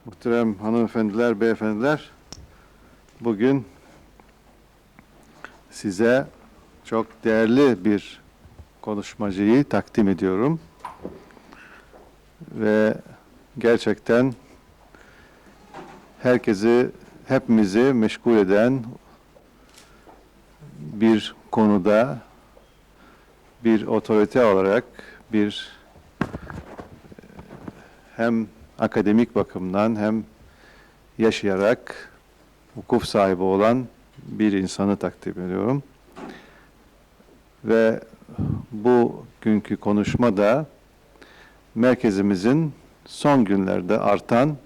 Muhterem hanımefendiler, beyefendiler, bugün size çok değerli bir konuşmacıyı takdim ediyorum. Ve gerçekten hepimizi meşgul eden bir konuda bir otorite olarak hem akademik bakımdan hem yaşayarak hukuk sahibi olan bir insanı takdim ediyorum. Ve bugünkü konuşma da merkezimizin son günlerde artan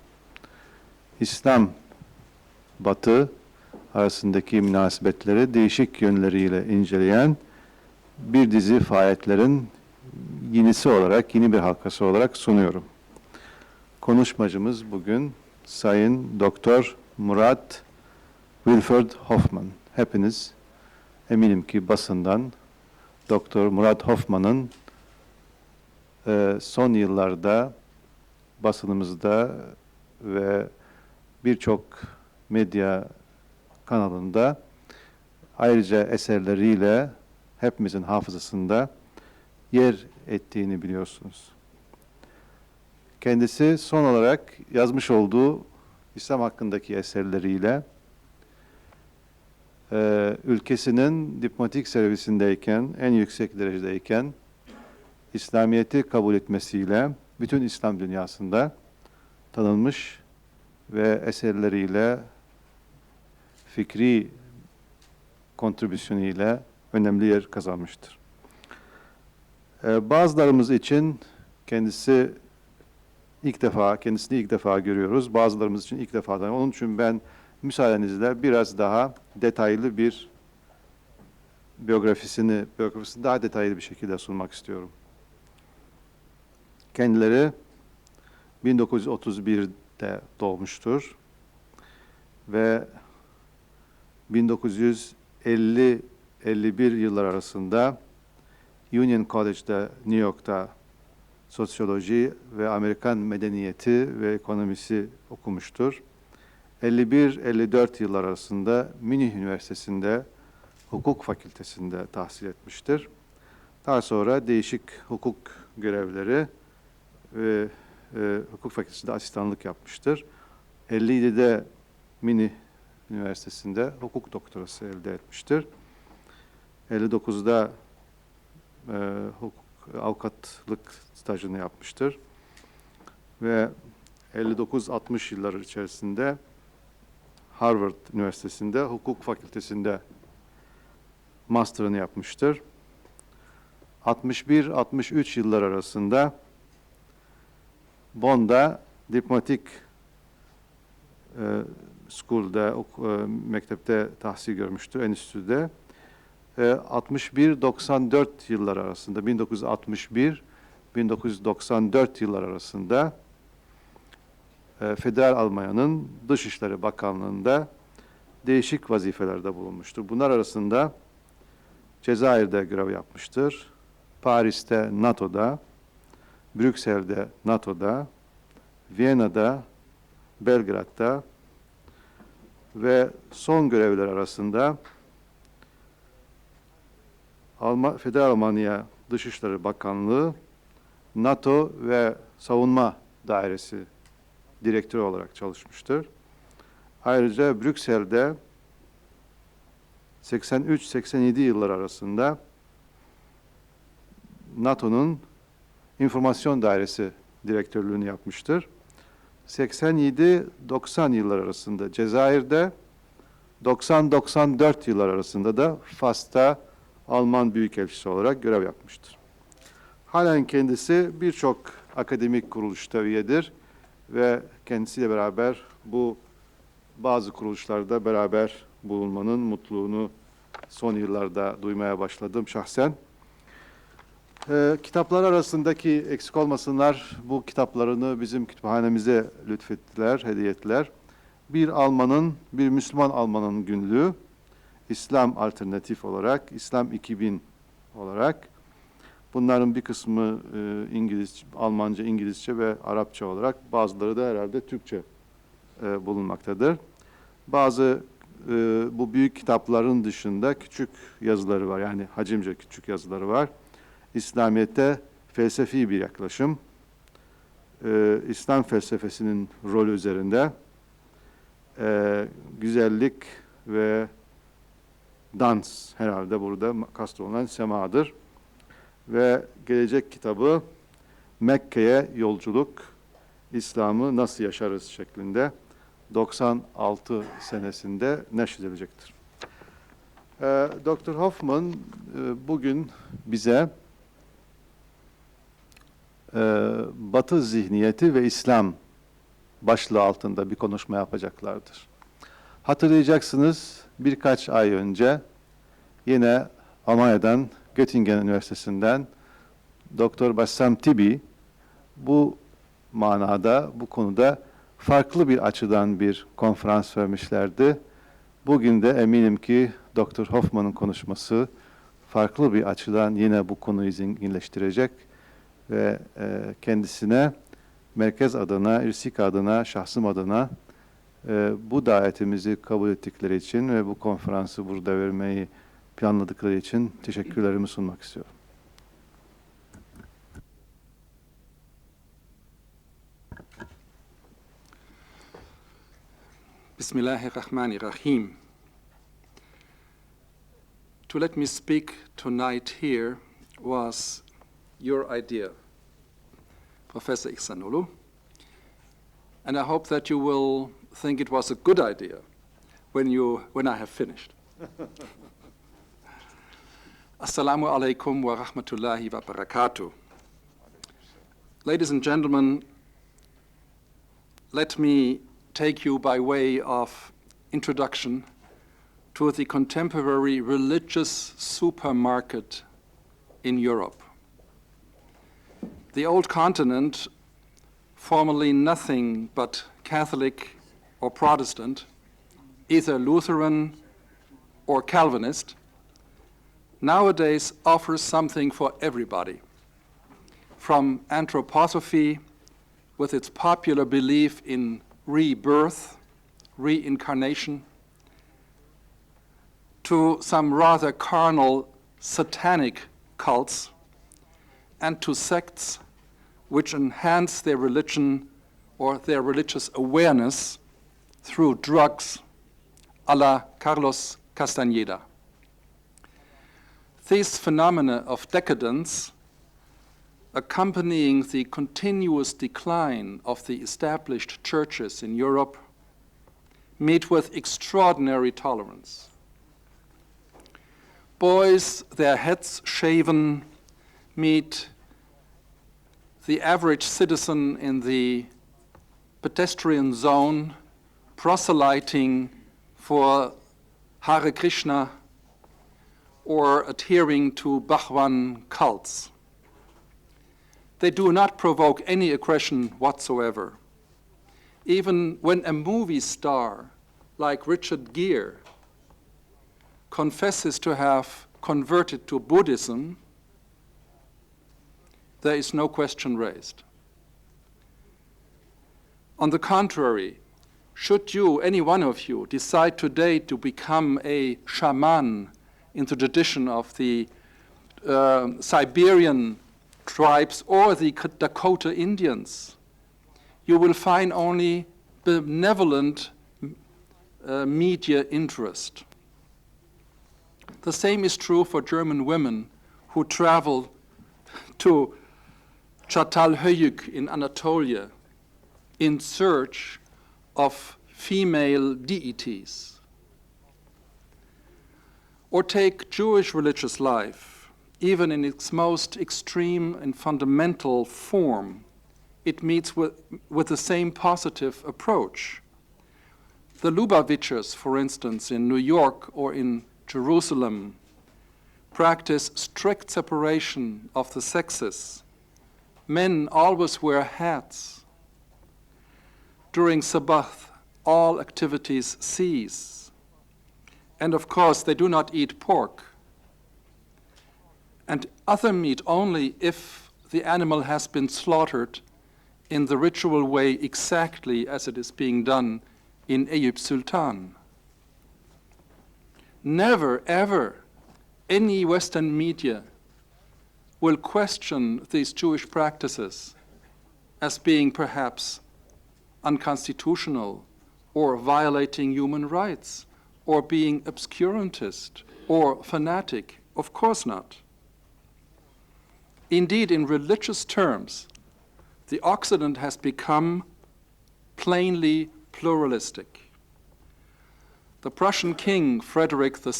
İslam-Batı arasındaki münasebetleri değişik yönleriyle inceleyen bir dizi faaliyetlerin yeni bir halkası olarak sunuyorum. Konuşmacımız bugün Sayın Doktor Murat Wilfred Hoffman. Hepiniz eminim ki basından Doktor Murat Hoffman'ın son yıllarda basınımızda ve birçok medya kanalında ayrıca eserleriyle hepimizin hafızasında yer ettiğini biliyorsunuz. Kendisi son olarak yazmış olduğu İslam hakkındaki eserleriyle ülkesinin diplomatik servisindeyken, en yüksek derecedeyken İslamiyet'i kabul etmesiyle bütün İslam dünyasında tanınmış ve eserleriyle, fikri kontribüsyonuyla önemli yer kazanmıştır. Bazılarımız için kendisini ilk defa görüyoruz. Bazılarımız için ilk defa. Onun için ben müsaadenizle biraz daha detaylı bir biyografisini daha detaylı bir şekilde sunmak istiyorum. Kendileri 1931'de doğmuştur ve 1950-51 yıllar arasında Union College'da New York'ta sosyoloji ve Amerikan medeniyeti ve ekonomisi okumuştur. 51-54 yıllar arasında Münih Üniversitesi'nde hukuk fakültesinde tahsil etmiştir. Daha sonra değişik hukuk görevleri ve hukuk fakültesinde asistanlık yapmıştır. 57'de Münih Üniversitesi'nde hukuk doktorası elde etmiştir. 59'da avukatlık stajını yapmıştır. Ve 59-60 yıllar içerisinde Harvard Üniversitesi'nde hukuk fakültesinde master'ını yapmıştır. 61-63 yıllar arasında Bonn'da diplomatik school'da, mektepte tahsil görmüştür, enstitüde. 61-94 yıllar arasında, 1961-1994 yıllar arasında Federal Almanya'nın Dışişleri Bakanlığı'nda değişik vazifelerde bulunmuştur. Bunlar arasında Cezayir'de görev yapmıştır, Paris'te NATO'da, Brüksel'de NATO'da, Viyana'da, Belgrad'da ve son görevler arasında Federal Almanya Dışişleri Bakanlığı, NATO ve Savunma Dairesi direktörü olarak çalışmıştır. Ayrıca Brüksel'de 83-87 yıllar arasında NATO'nun İnformasyon Dairesi direktörlüğünü yapmıştır. 87-90 yıllar arasında Cezayir'de, 90-94 yıllar arasında da Fas'ta Alman Büyükelçisi olarak görev yapmıştır. Halen kendisi birçok akademik kuruluşta üyedir ve kendisiyle beraber bazı kuruluşlarda beraber bulunmanın mutluluğunu son yıllarda duymaya başladım şahsen. Kitaplar arasındaki eksik olmasınlar, bu kitaplarını bizim kütüphanemize lütfettiler, hediye ettiler. Bir Müslüman Alman'ın günlüğü, İslam alternatif olarak, İslam 2000 olarak. Bunların bir kısmı Almanca, İngilizce ve Arapça olarak, bazıları da herhalde Türkçe bulunmaktadır. Bazı bu büyük kitapların dışında küçük yazıları var. Yani hacimce küçük yazıları var. İslamiyet'te felsefi bir yaklaşım. İslam felsefesinin rolü üzerinde güzellik ve dans herhalde burada kastolunan semadır. Ve gelecek kitabı Mekke'ye yolculuk, İslam'ı nasıl yaşarız şeklinde 96 senesinde neşredilecektir. Dr. Hoffman bugün bize Batı zihniyeti ve İslam başlığı altında bir konuşma yapacaklardır. Hatırlayacaksınız birkaç ay önce yine Almanya'dan, Göttingen Üniversitesi'nden Dr. Bassam Tibi bu manada, bu konuda farklı bir açıdan bir konferans vermişlerdi. Bugün de eminim ki Dr. Hoffman'ın konuşması farklı bir açıdan yine bu konuyu zenginleştirecek ve kendisine, merkez adına, İrsik adına, şahsım adına bu davetimizi kabul ettikleri için ve bu konferansı burada vermeyi planladıkları için teşekkürlerimi sunmak istiyorum. Bismillahirrahmanirrahim. To let me speak tonight here was your idea, Professor Ihsanoglu, and I hope that you will think it was a good idea when I have finished. Assalamu alaikum wa rahmatullahi wa barakatuh. Ladies and gentlemen, let me take you by way of introduction to the contemporary religious supermarket in Europe. The old continent, formerly nothing but Catholic or Protestant, either Lutheran or Calvinist, nowadays offers something for everybody, from anthroposophy with its popular belief in rebirth, reincarnation, to some rather carnal satanic cults, and to sects which enhance their religion or their religious awareness through drugs, a la Carlos Castañeda. These phenomena of decadence, accompanying the continuous decline of the established churches in Europe, meet with extraordinary tolerance. Boys, their heads shaven, meet the average citizen in the pedestrian zone proselyting for Hare Krishna or adhering to Bhagwan cults. They do not provoke any aggression whatsoever. Even when a movie star like Richard Gere confesses to have converted to Buddhism, there is no question raised. On the contrary, should you, any one of you, decide today to become a shaman in the tradition of the Siberian tribes or the Dakota Indians, you will find only benevolent media interest. The same is true for German women who travel to Çatalhöyük in Anatolia in search of female deities. Or take Jewish religious life, even in its most extreme and fundamental form, it meets with the same positive approach. The Lubavitchers, for instance, in New York or in Jerusalem, practice strict separation of the sexes. Men always wear hats. During Sabbath, all activities cease. And of course, they do not eat pork. And other meat only if the animal has been slaughtered in the ritual way exactly as it is being done in Eyüp Sultan. Never, ever, any Western media will question these Jewish practices as being perhaps unconstitutional or violating human rights or being obscurantist or fanatic. Of course not. Indeed, in religious terms, the Occident has become plainly pluralistic. The Prussian king, Frederick II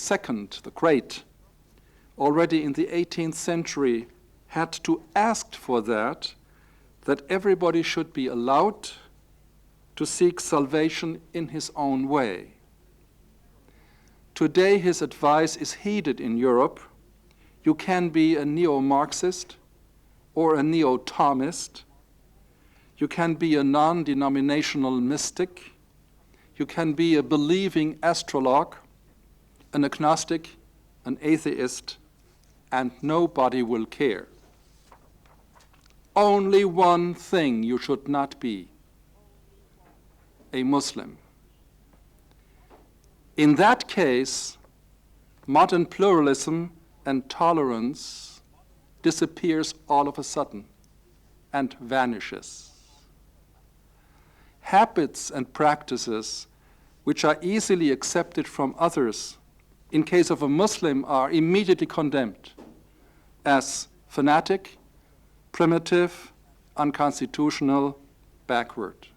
the Great, already in the 18th century had to ask for that everybody should be allowed to seek salvation in his own way. Today, his advice is heeded in Europe. You can be a neo-Marxist or a neo-Thomist. You can be a non-denominational mystic. You can be a believing astrologue, an agnostic, an atheist, and nobody will care. Only one thing you should not be: a Muslim. In that case, modern pluralism and tolerance disappears all of a sudden and vanishes. Habits and practices which are easily accepted from others in case of a Muslim are immediately condemned as fanatic, primitive, unconstitutional, backward.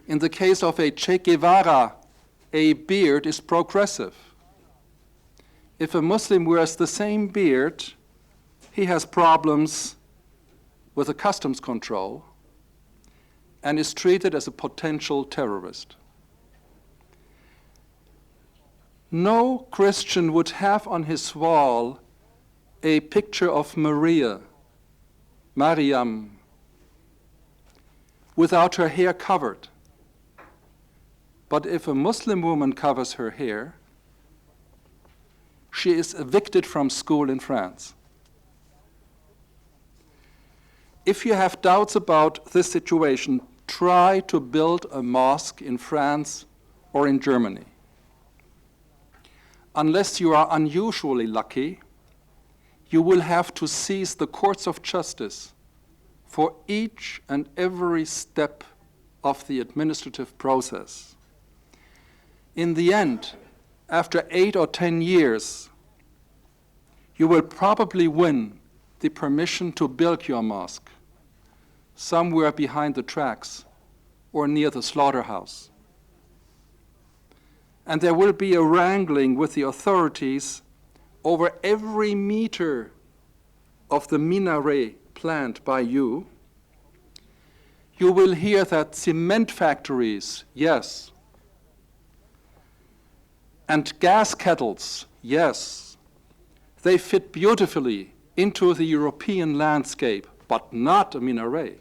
In the case of a Che Guevara, a beard is progressive. If a Muslim wears the same beard, he has problems with the customs control and is treated as a potential terrorist. No Christian would have on his wall a picture of Maria, Mariam, without her hair covered. But if a Muslim woman covers her hair, she is evicted from school in France. If you have doubts about this situation, try to build a mosque in France or in Germany. Unless you are unusually lucky, you will have to seize the courts of justice for each and every step of the administrative process. In the end, after 8 or 10 years, you will probably win the permission to build your mosque somewhere behind the tracks or near the slaughterhouse. And there will be a wrangling with the authorities over every meter of the minaret planned by you. You will hear that cement factories, yes, and gas kettles, yes, they fit beautifully into the European landscape, but not a minaret.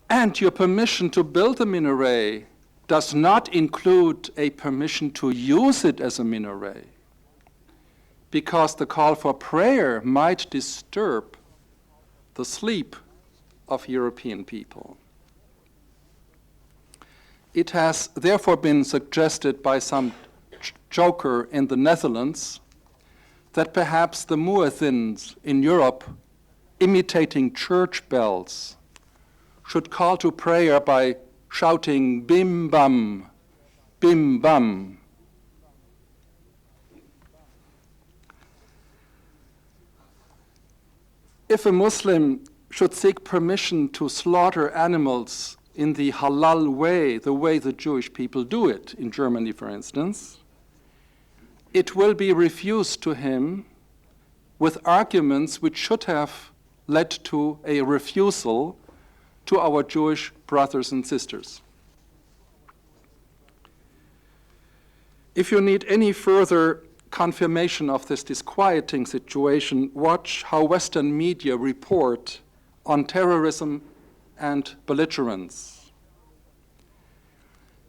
And your permission to build a minaret does not include a permission to use it as a minaret, because the call for prayer might disturb the sleep of European people. It has therefore been suggested by some joker in the Netherlands that perhaps the muezzins in Europe, imitating church bells, should call to prayer by shouting bim bam, bim bam. If a Muslim should seek permission to slaughter animals in the halal way, the way the Jewish people do it, in Germany, for instance, it will be refused to him with arguments which should have led to a refusal to our Jewish brothers and sisters. If you need any further confirmation of this disquieting situation, watch how Western media report on terrorism and belligerence.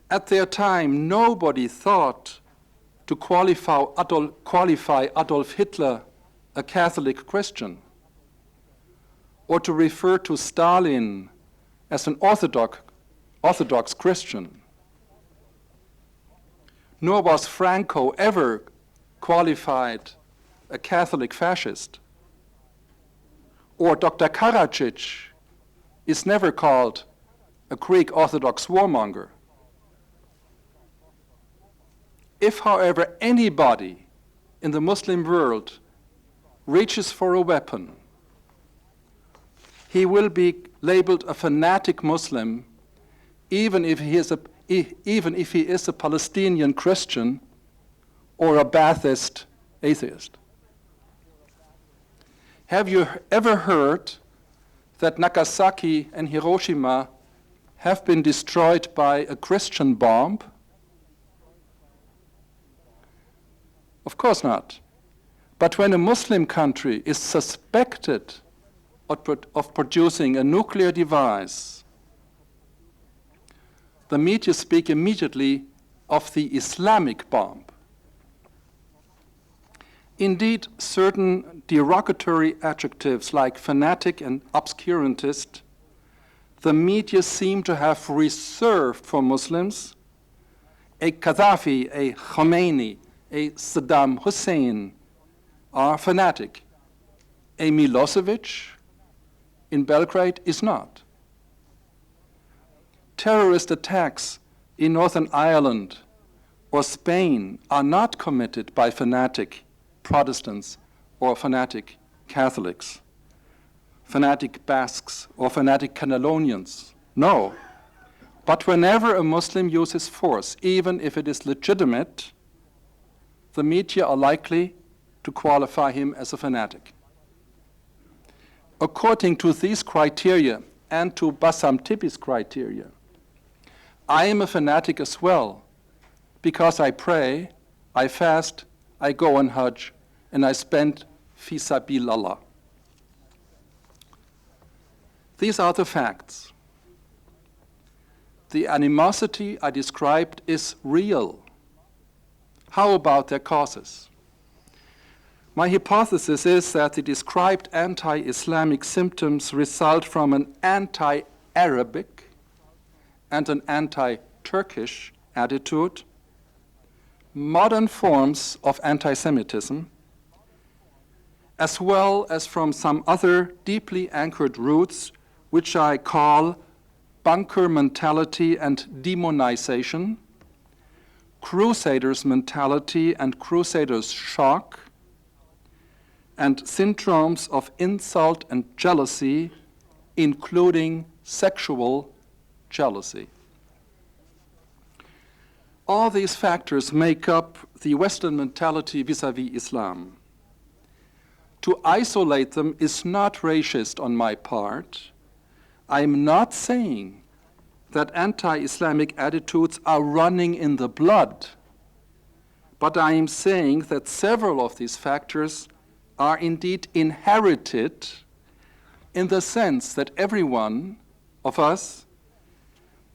At their time, nobody thought to qualify Adolf Hitler a Catholic Christian, or to refer to Stalin as an Orthodox Christian. Nor was Franco ever qualified a Catholic fascist. Or Dr. Karadzic is never called a Greek Orthodox warmonger. If, however, anybody in the Muslim world reaches for a weapon, he will be labeled a fanatic Muslim, even if he is a Palestinian Christian or a Baathist atheist. Have you ever heard that Nagasaki and Hiroshima have been destroyed by a Christian bomb? Of course not. But when a Muslim country is suspected of producing a nuclear device, the media speak immediately of the Islamic bomb. Indeed, certain derogatory adjectives like fanatic and obscurantist, the media seem to have reserved for Muslims. A Gaddafi, a Khomeini, a Saddam Hussein are fanatic. A Milosevic in Belgrade is not. Terrorist attacks in Northern Ireland or Spain are not committed by fanatic Protestants or fanatic Catholics, fanatic Basques or fanatic Catalonians. No. But whenever a Muslim uses force, even if it is legitimate, the media are likely to qualify him as a fanatic. According to these criteria and to Bassam Tipi's criteria, I am a fanatic as well, because I pray, I fast, I go on Hajj, and I spend fi sabilillah. These are the facts. The animosity I described is real. How about their causes? My hypothesis is that the described anti-Islamic symptoms result from an anti-Arabic and an anti-Turkish attitude, modern forms of anti-Semitism, as well as from some other deeply anchored roots, which I call bunker mentality and demonization, crusaders mentality and crusaders shock, and syndromes of insult and jealousy, including sexual jealousy. All these factors make up the Western mentality vis-à-vis Islam. To isolate them is not racist on my part. I'm not saying that anti-Islamic attitudes are running in the blood, but I am saying that several of these factors are indeed inherited in the sense that every one of us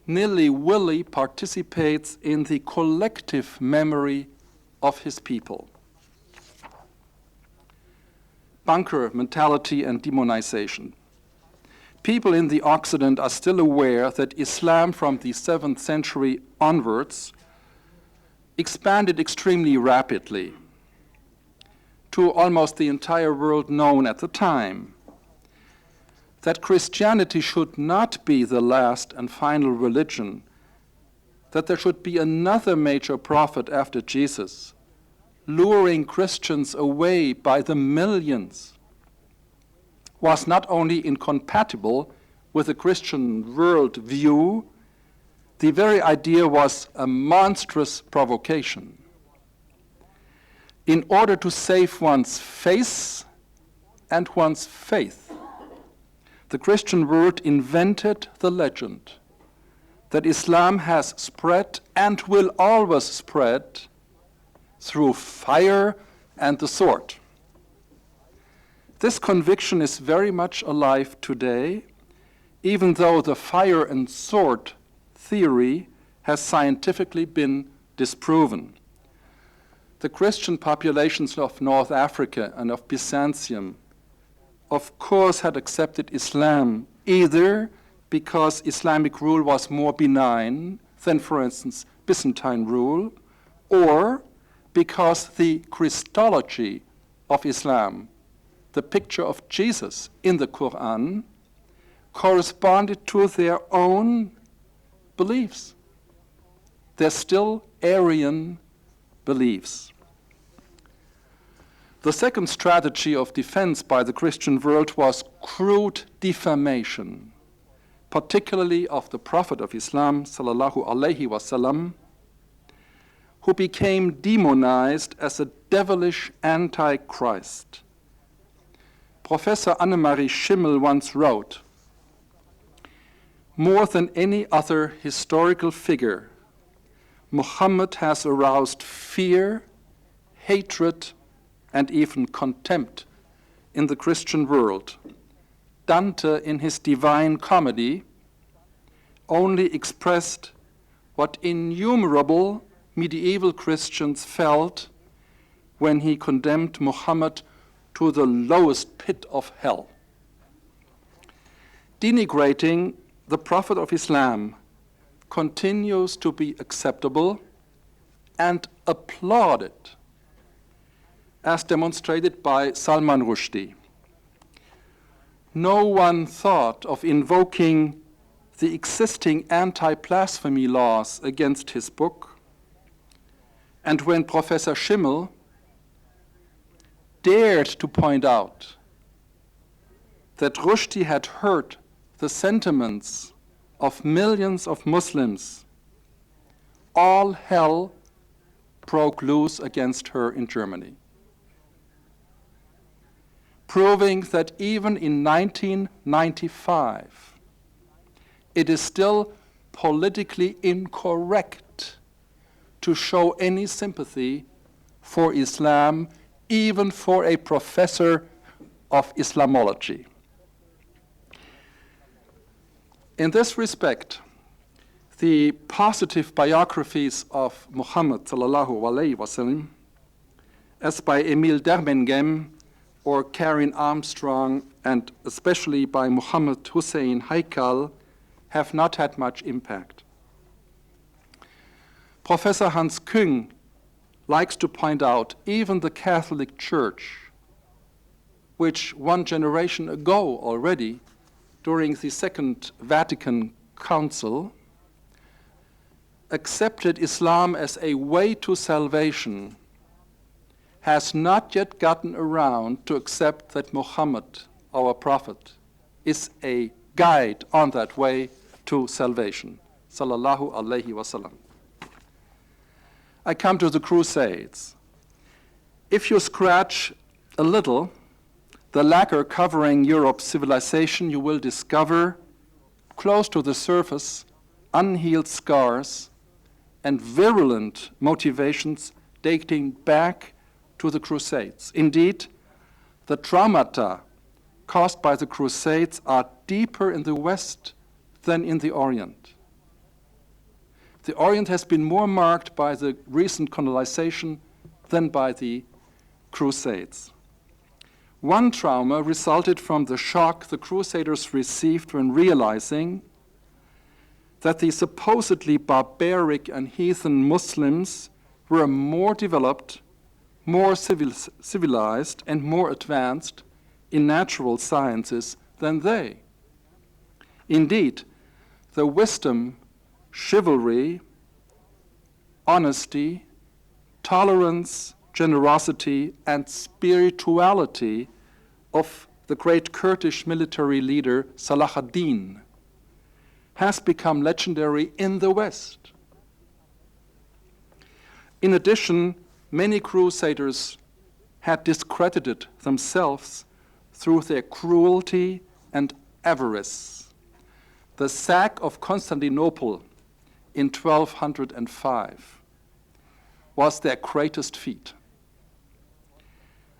nilly-willy participates in the collective memory of his people. Bunker mentality and demonization. People in the Occident are still aware that Islam from the 7th century onwards expanded extremely rapidly to almost the entire world known at the time. That Christianity should not be the last and final religion, that there should be another major prophet after Jesus, luring Christians away by the millions, was not only incompatible with the Christian world view, the very idea was a monstrous provocation. In order to save one's face and one's faith, the Christian world invented the legend that Islam has spread and will always spread through fire and the sword. This conviction is very much alive today, even though the fire and sword theory has scientifically been disproven. the Christian populations of North Africa and of Byzantium, of course, had accepted Islam either because Islamic rule was more benign than, for instance, Byzantine rule, or because the Christology of Islam, the picture of Jesus in the Quran, corresponded to their own beliefs. They're still Aryan beliefs. The second strategy of defense by the Christian world was crude defamation, particularly of the Prophet of Islam, sallallahu alaihi wasallam, who became demonized as a devilish antichrist. Professor Annemarie Schimmel once wrote, "More than any other historical figure, Muhammad has aroused fear, hatred, and even contempt in the Christian world. Dante, in his Divine Comedy, only expressed what innumerable medieval Christians felt when he condemned Muhammad to the lowest pit of hell." Denigrating the Prophet of Islam continues to be acceptable and applauded, as demonstrated by Salman Rushdie. No one thought of invoking the existing anti-blasphemy laws against his book, and when Professor Schimmel dared to point out that Rushdie had hurt the sentiments of millions of Muslims, all hell broke loose against her in Germany, proving that even in 1995, it is still politically incorrect to show any sympathy for Islam, even for a professor of Islamology. In this respect, the positive biographies of Muhammad sallallahu alaihi wasallam, as by Emile Dermengem or Karen Armstrong, and especially by Muhammad Hussein Haikal, have not had much impact. Professor Hans Küng likes to point out even the Catholic Church, which one generation ago already, during the Second Vatican Council, accepted Islam as a way to salvation, has not yet gotten around to accept that Muhammad, our prophet, is a guide on that way to salvation, sallallahu alaihi wasallam. I come to the Crusades. If you scratch a little the lacquer covering Europe's civilization, you will discover close to the surface unhealed scars and virulent motivations dating back to the Crusades. Indeed, the traumata caused by the Crusades are deeper in the West than in the Orient. The Orient has been more marked by the recent colonization than by the Crusades. One trauma resulted from the shock the Crusaders received when realizing that the supposedly barbaric and heathen Muslims were more developed, more civilized, and more advanced in natural sciences than they. Indeed, the wisdom, chivalry, honesty, tolerance, generosity, and spirituality of the great Kurdish military leader Salah ad-Din has become legendary in the West. In addition, many crusaders had discredited themselves through their cruelty and avarice. The sack of Constantinople in 1205 was their greatest feat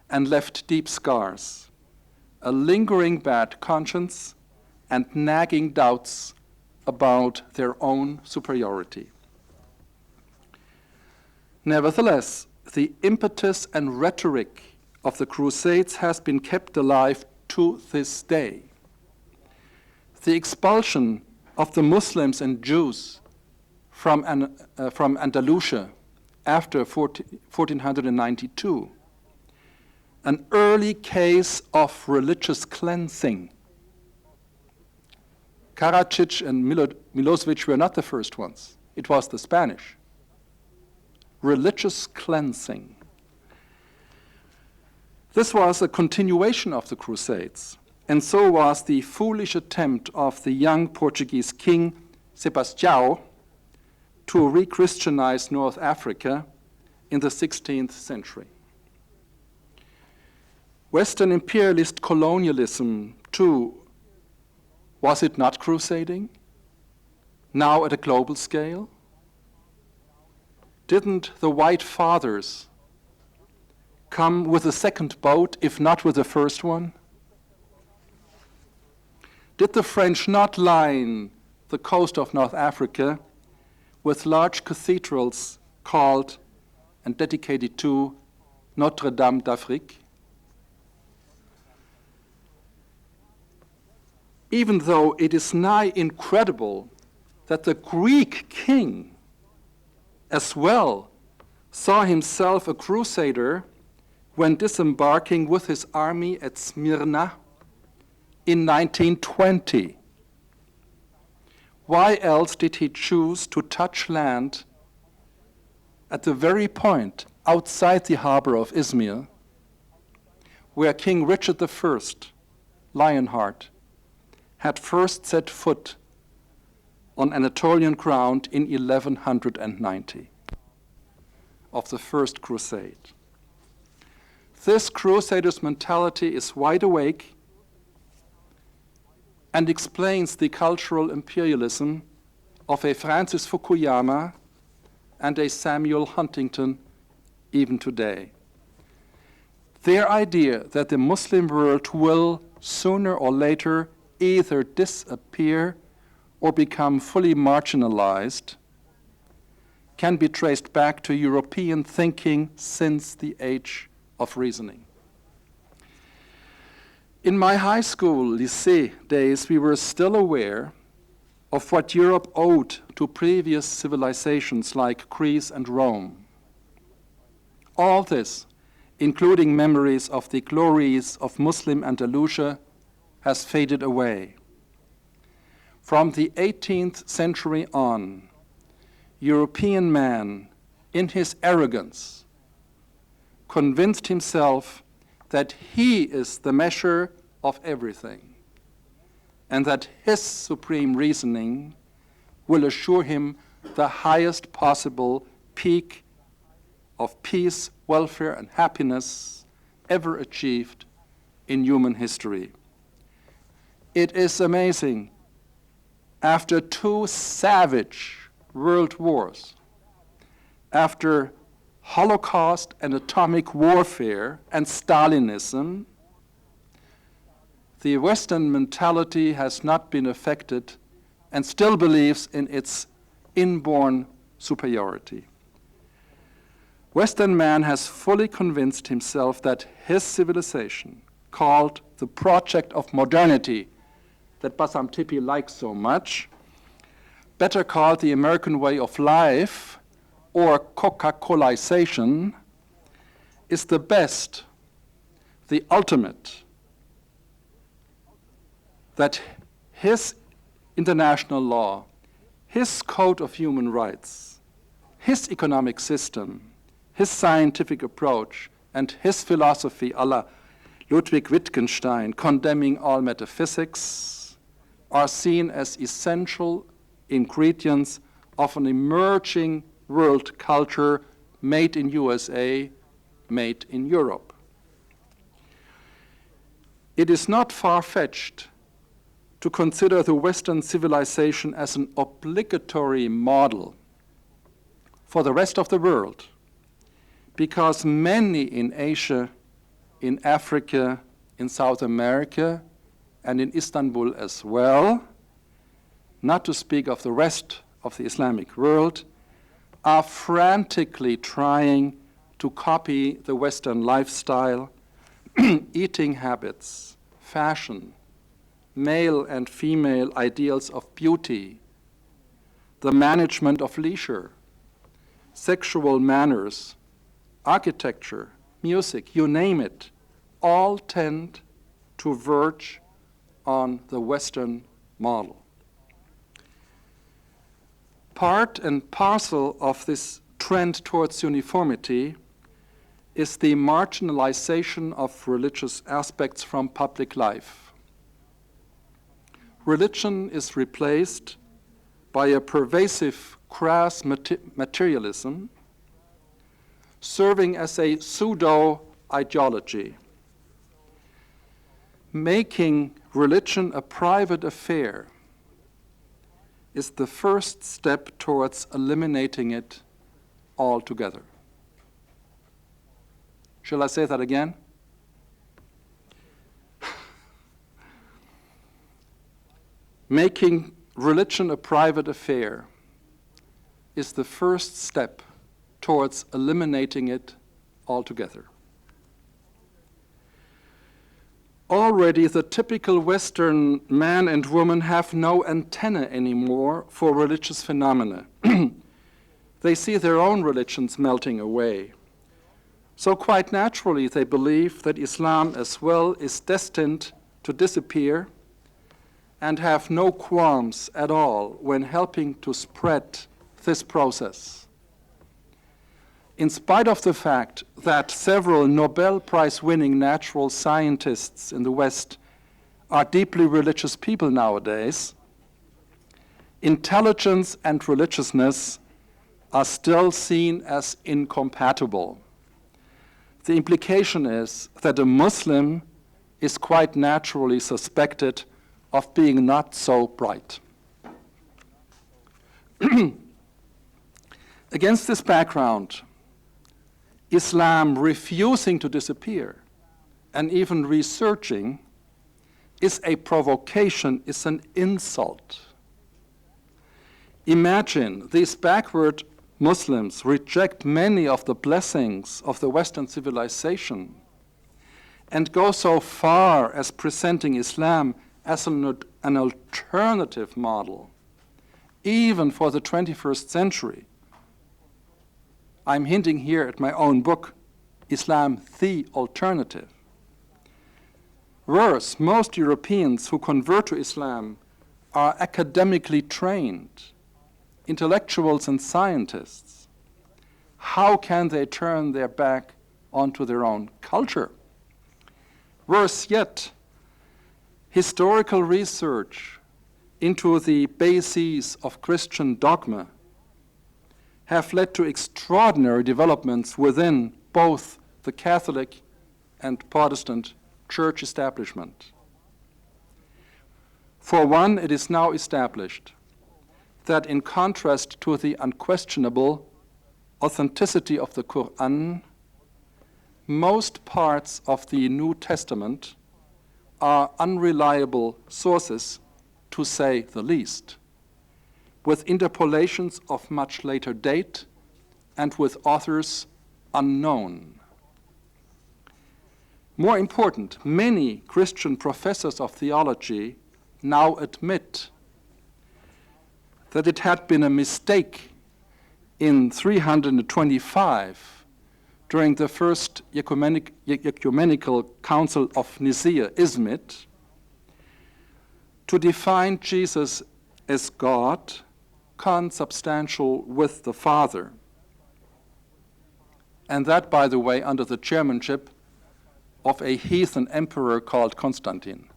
and left deep scars, a lingering bad conscience, and nagging doubts about their own superiority. Nevertheless, the impetus and rhetoric of the Crusades has been kept alive to this day. The expulsion of the Muslims and Jews from Andalusia after 1492, an early case of religious cleansing. Karadzic and Milosevic were not the first ones. It was the Spanish. Religious cleansing. This was a continuation of the Crusades, and so was the foolish attempt of the young Portuguese king Sebastião to re-Christianize North Africa in the 16th century. Western imperialist colonialism, too, was it not crusading? Now at a global scale? Didn't the White Fathers come with a second boat, if not with the first one? Did the French not line the coast of North Africa with large cathedrals called and dedicated to Notre Dame d'Afrique? Even though it is nigh incredible that the Greek king as well saw himself a crusader when disembarking with his army at Smyrna in 1920. Why else did he choose to touch land at the very point outside the harbor of Izmir, where King Richard I, Lionheart, had first set foot on Anatolian ground in 1190 of the First Crusade? This crusader's mentality is wide awake and explains the cultural imperialism of a Francis Fukuyama and a Samuel Huntington even today. Their idea that the Muslim world will, sooner or later, either disappear or become fully marginalized can be traced back to European thinking since the age of reasoning. In my high school, lycée days, we were still aware of what Europe owed to previous civilizations like Greece and Rome. All this, including memories of the glories of Muslim Andalusia, has faded away. From the 18th century on, European man, in his arrogance, convinced himself that he is the measure of everything, and that his supreme reasoning will assure him the highest possible peak of peace, welfare, and happiness ever achieved in human history. It is amazing, after two savage world wars, after Holocaust and atomic warfare and Stalinism, the Western mentality has not been affected and still believes in its inborn superiority. Western man has fully convinced himself that his civilization, called the project of modernity, that Bassam Tipi likes so much, better called the American way of life or Coca-Colaization, is the best, the ultimate, that his international law, his code of human rights, his economic system, his scientific approach, and his philosophy a la Ludwig Wittgenstein, condemning all metaphysics, are seen as essential ingredients of an emerging world culture made in USA, made in Europe. It is not far-fetched to consider the Western civilization as an obligatory model for the rest of the world, because many in Asia, in Africa, in South America, and in Istanbul as well, not to speak of the rest of the Islamic world, are frantically trying to copy the Western lifestyle, eating habits, fashion, male and female ideals of beauty, the management of leisure, sexual manners, architecture, music, you name it, all tend to verge on the Western model. Part and parcel of this trend towards uniformity is the marginalization of religious aspects from public life. Religion is replaced by a pervasive crass materialism, serving as a pseudo-ideology. Making religion a private affair is the first step towards eliminating it altogether. Shall I say that again? Making religion a private affair is the first step towards eliminating it altogether. Already the typical Western man and woman have no antenna anymore for religious phenomena. They see their own religions melting away. So quite naturally they believe that Islam as well is destined to disappear and have no qualms at all when helping to spread this process. In spite of the fact that several Nobel Prize-winning natural scientists in the West are deeply religious people nowadays, intelligence and religiousness are still seen as incompatible. The implication is that a Muslim is quite naturally suspected of being not so bright. Against this background, Islam refusing to disappear and even resurging is a provocation, is an insult. Imagine these backward Muslims reject many of the blessings of the Western civilization and go so far as presenting Islam as an alternative model, even for the 21st century. I'm hinting here at my own book, Islam, the Alternative. Worse, most Europeans who convert to Islam are academically trained, intellectuals and scientists. How can they turn their back onto their own culture? Worse yet, historical research into the bases of Christian dogma have led to extraordinary developments within both the Catholic and Protestant church establishment. For one, it is now established that in contrast to the unquestionable authenticity of the Quran, most parts of the New Testament are unreliable sources, to say the least, with interpolations of much later date and with authors unknown. More important, many Christian professors of theology now admit that it had been a mistake in 325 during the first ecumenical council of Nicaea, Izmit, to define Jesus as God, consubstantial with the Father. And that, by the way, under the chairmanship of a heathen emperor called Constantine.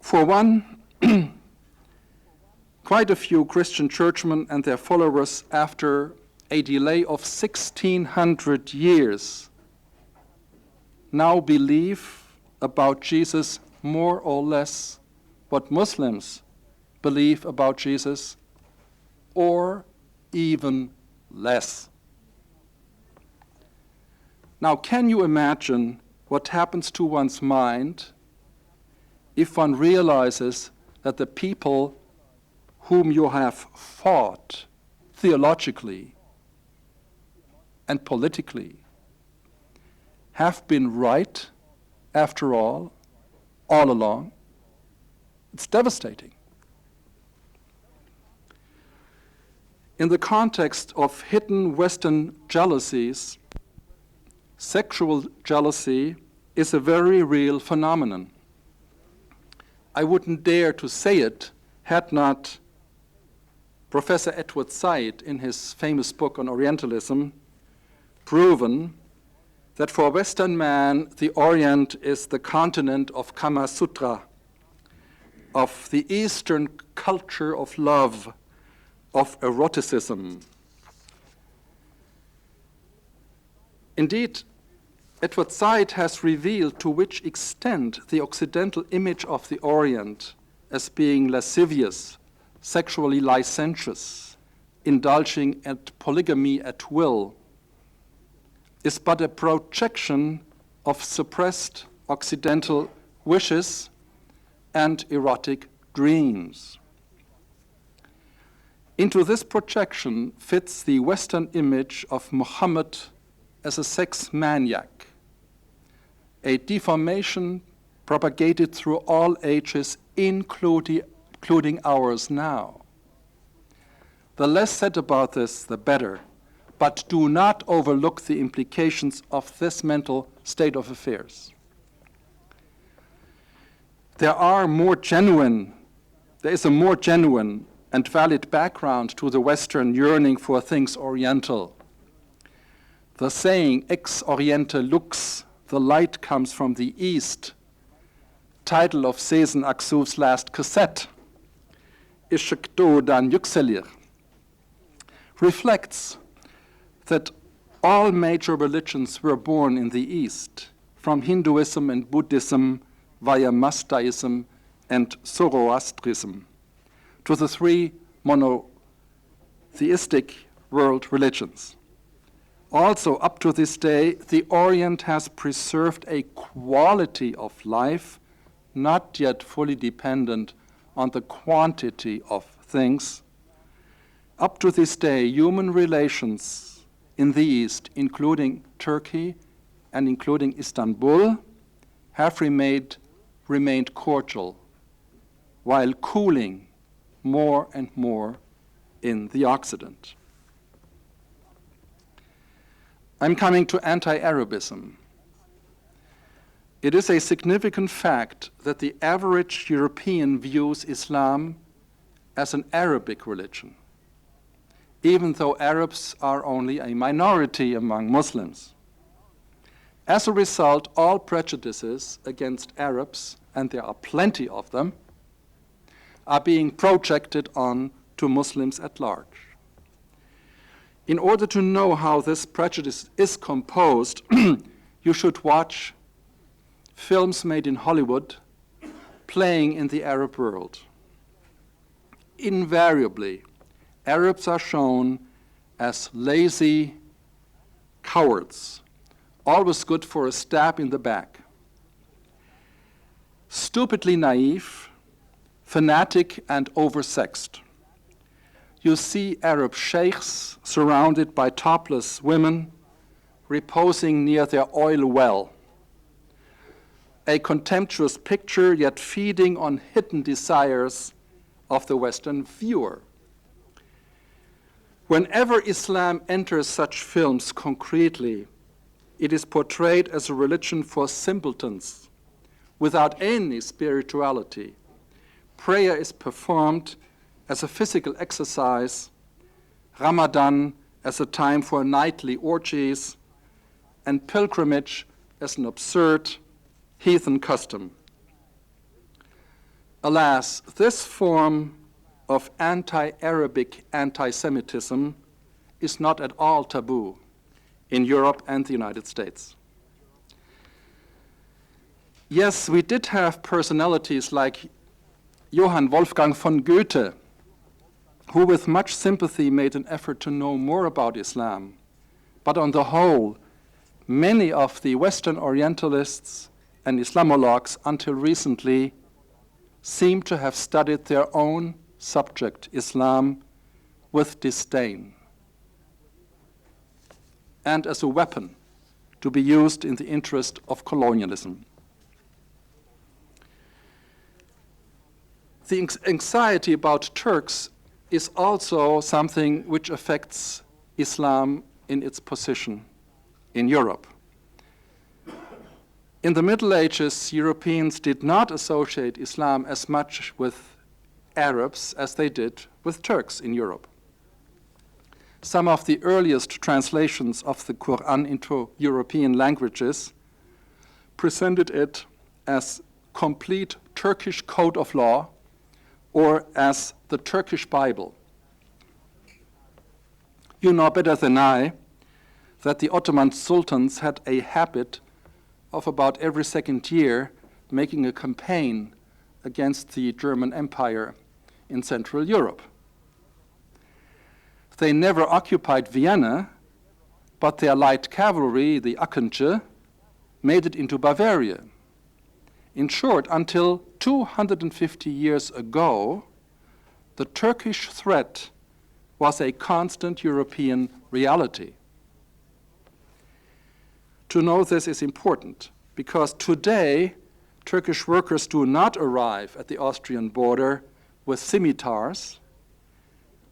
For one, quite a few Christian churchmen and their followers, after a delay of 1600 years, now believe about Jesus more or less what Muslims believe about Jesus, or even less. Now, can you imagine what happens to one's mind if one realizes that the people whom you have fought theologically and politically have been right, after all along, it's devastating. In the context of hidden Western jealousies, sexual jealousy is a very real phenomenon. I wouldn't dare to say it had not Professor Edward Said, in his famous book on Orientalism, proven that for Western man, the Orient is the continent of Kama Sutra, of the Eastern culture of love, of eroticism. Indeed, Edward Said has revealed to which extent the Occidental image of the Orient as being lascivious, sexually licentious, indulging at polygamy at will, is but a projection of suppressed Occidental wishes and erotic dreams. Into this projection fits the Western image of Muhammad as a sex maniac, a deformation propagated through all ages, including ours now. The less said about this, the better, but do not overlook the implications of this mental state of affairs. There is a more genuine and valid background to the Western yearning for things Oriental. The saying, ex oriente lux, the light comes from the East, title of Sezen Aksu's last cassette, Işığında dan yükselir, reflects that all major religions were born in the East, from Hinduism and Buddhism via Mazdaism and Zoroastrism, to the three monotheistic world religions. Also, up to this day, the Orient has preserved a quality of life not yet fully dependent on the quantity of things. Up to this day, human relations in the East, including Turkey and including Istanbul, have remained cordial, while cooling more and more in the Occident. I'm coming to anti-Arabism. It is a significant fact that the average European views Islam as an Arabic religion, even though Arabs are only a minority among Muslims. As a result, all prejudices against Arabs, and there are plenty of them, are being projected on to Muslims at large. In order to know how this prejudice is composed, you should watch films made in Hollywood playing in the Arab world. Invariably, Arabs are shown as lazy cowards, always good for a stab in the back, stupidly naive, fanatic, and oversexed. You see Arab sheikhs surrounded by topless women reposing near their oil well, a contemptuous picture yet feeding on hidden desires of the Western viewer. Whenever Islam enters such films concretely, it is portrayed as a religion for simpletons, without any spirituality. Prayer is performed as a physical exercise, Ramadan as a time for nightly orgies, and pilgrimage as an absurd heathen custom. Alas, this form of anti-Arabic anti-Semitism is not at all taboo in Europe and the United States. Yes, we did have personalities like Johann Wolfgang von Goethe, who with much sympathy made an effort to know more about Islam. But on the whole, many of the Western Orientalists and Islamologues until recently seem to have studied their own subject, Islam, with disdain. and as a weapon to be used in the interest of colonialism. The anxiety about Turks is also something which affects Islam in its position in Europe. In the Middle Ages, Europeans did not associate Islam as much with Arabs as they did with Turks in Europe. Some of the earliest translations of the Quran into European languages presented it as complete Turkish code of law or as the Turkish Bible. You know better than I that the Ottoman sultans had a habit of about every second year making a campaign against the German Empire in Central Europe. They never occupied Vienna, but their light cavalry, the Akıncı, made it into Bavaria. In short, until 250 years ago, the Turkish threat was a constant European reality. To know this is important, because today Turkish workers do not arrive at the Austrian border with scimitars,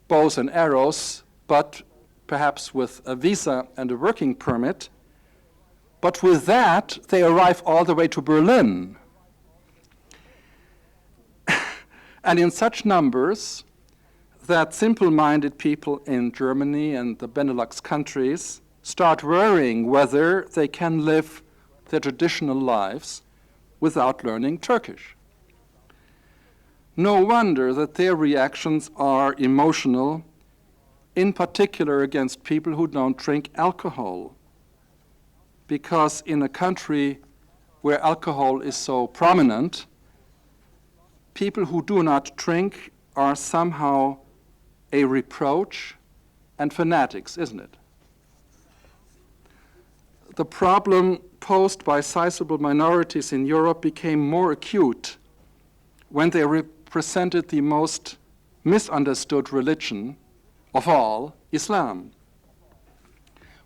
bows and arrows, but perhaps with a visa and a working permit. But with that, they arrive all the way to Berlin. And in such numbers that simple-minded people in Germany and the Benelux countries start worrying whether they can live their traditional lives without learning Turkish. No wonder that their reactions are emotional, in particular against people who don't drink alcohol. Because in a country where alcohol is so prominent, people who do not drink are somehow a reproach and fanatics, isn't it? The problem posed by sizable minorities in Europe became more acute when they represented the most misunderstood religion of all, Islam.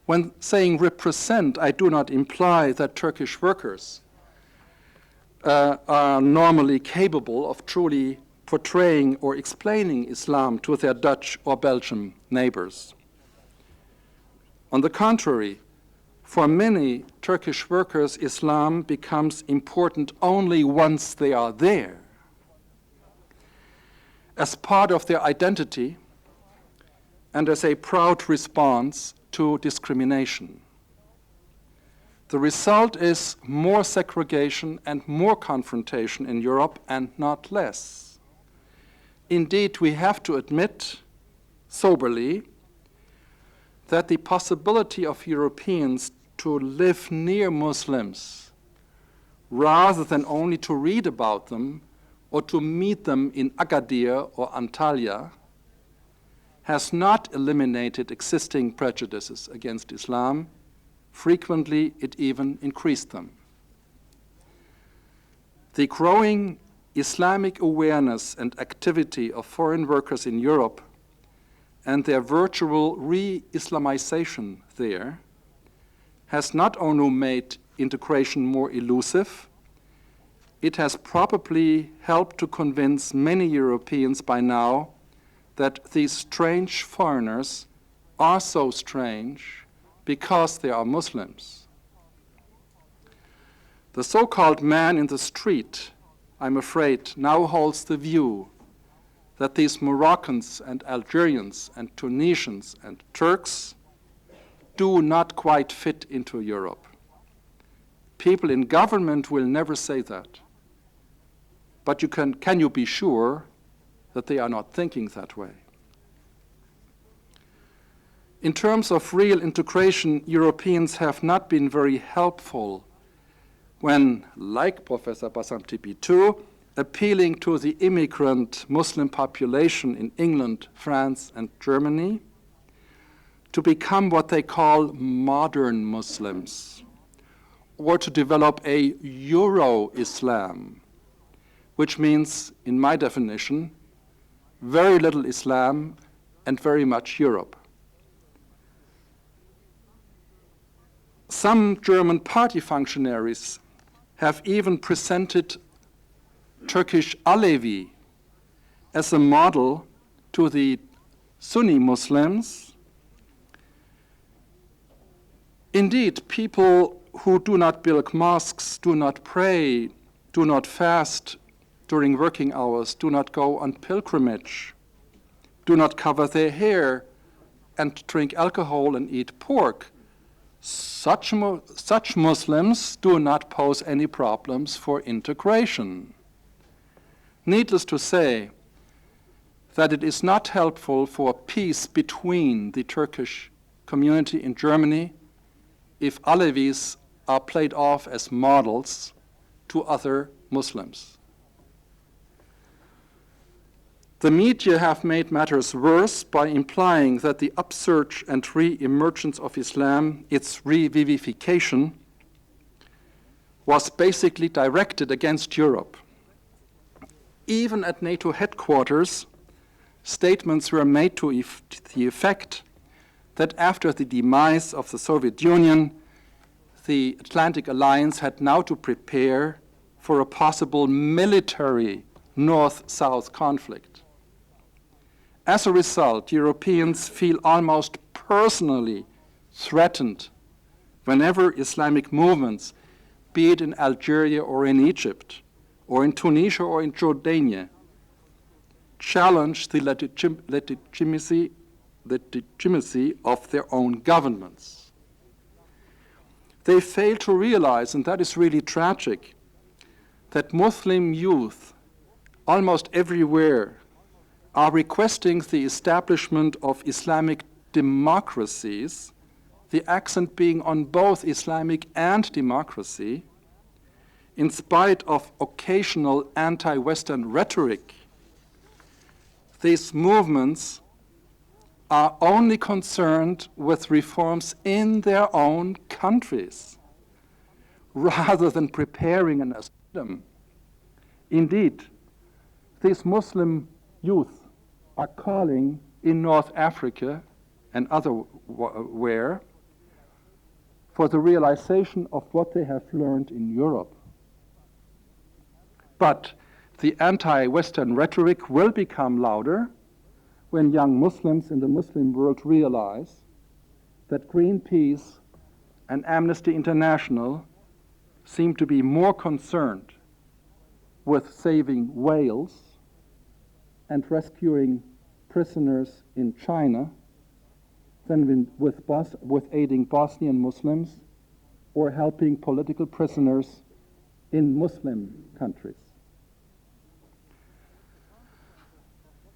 When saying represent, I do not imply that Turkish workers are normally capable of truly portraying or explaining Islam to their Dutch or Belgian neighbors. On the contrary, for many Turkish workers, Islam becomes important only once they are there, as part of their identity and as a proud response to discrimination. The result is more segregation and more confrontation in Europe, and not less. Indeed, we have to admit soberly that the possibility of Europeans to live near Muslims rather than only to read about them or to meet them in Agadir or Antalya has not eliminated existing prejudices against Islam. Frequently, it even increased them. The growing Islamic awareness and activity of foreign workers in Europe and their virtual re-Islamization there has not only made integration more elusive, it has probably helped to convince many Europeans by now that these strange foreigners are so strange because they are Muslims. The so-called man in the street, I'm afraid, now holds the view that these Moroccans and Algerians and Tunisians and Turks do not quite fit into Europe. People in government will never say that. But can you be sure that they are not thinking that way? In terms of real integration, Europeans have not been very helpful when, like Professor Basamtipi too, appealing to the immigrant Muslim population in England, France, and Germany to become what they call modern Muslims, or to develop a Euro-Islam, which means, in my definition, very little Islam and very much Europe. Some German party functionaries have even presented Turkish Alevi as a model to the Sunni Muslims. Indeed, people who do not build mosques, do not pray, do not fast during working hours, do not go on pilgrimage, do not cover their hair, and drink alcohol and eat pork, such Muslims do not pose any problems for integration. Needless to say, that it is not helpful for peace between the Turkish community in Germany if Alevis are played off as models to other Muslims. The media have made matters worse by implying that the upsurge and re-emergence of Islam, its revivification, was basically directed against Europe. Even at NATO headquarters, statements were made to the effect that after the demise of the Soviet Union, the Atlantic Alliance had now to prepare for a possible military North-South conflict. As a result, Europeans feel almost personally threatened whenever Islamic movements, be it in Algeria or in Egypt, or in Tunisia or in Jordania, challenge the legitimacy of their own governments. They fail to realize, and that is really tragic, that Muslim youth almost everywhere are requesting the establishment of Islamic democracies, the accent being on both Islamic and democracy, in spite of occasional anti-Western rhetoric. These movements are only concerned with reforms in their own countries, rather than preparing an asylum. Indeed, these Muslim youth are calling in North Africa and elsewhere for the realization of what they have learned in Europe. But the anti-Western rhetoric will become louder when young Muslims in the Muslim world realize that Greenpeace and Amnesty International seem to be more concerned with saving whales and rescuing prisoners in China than with aiding Bosnian Muslims or helping political prisoners in Muslim countries.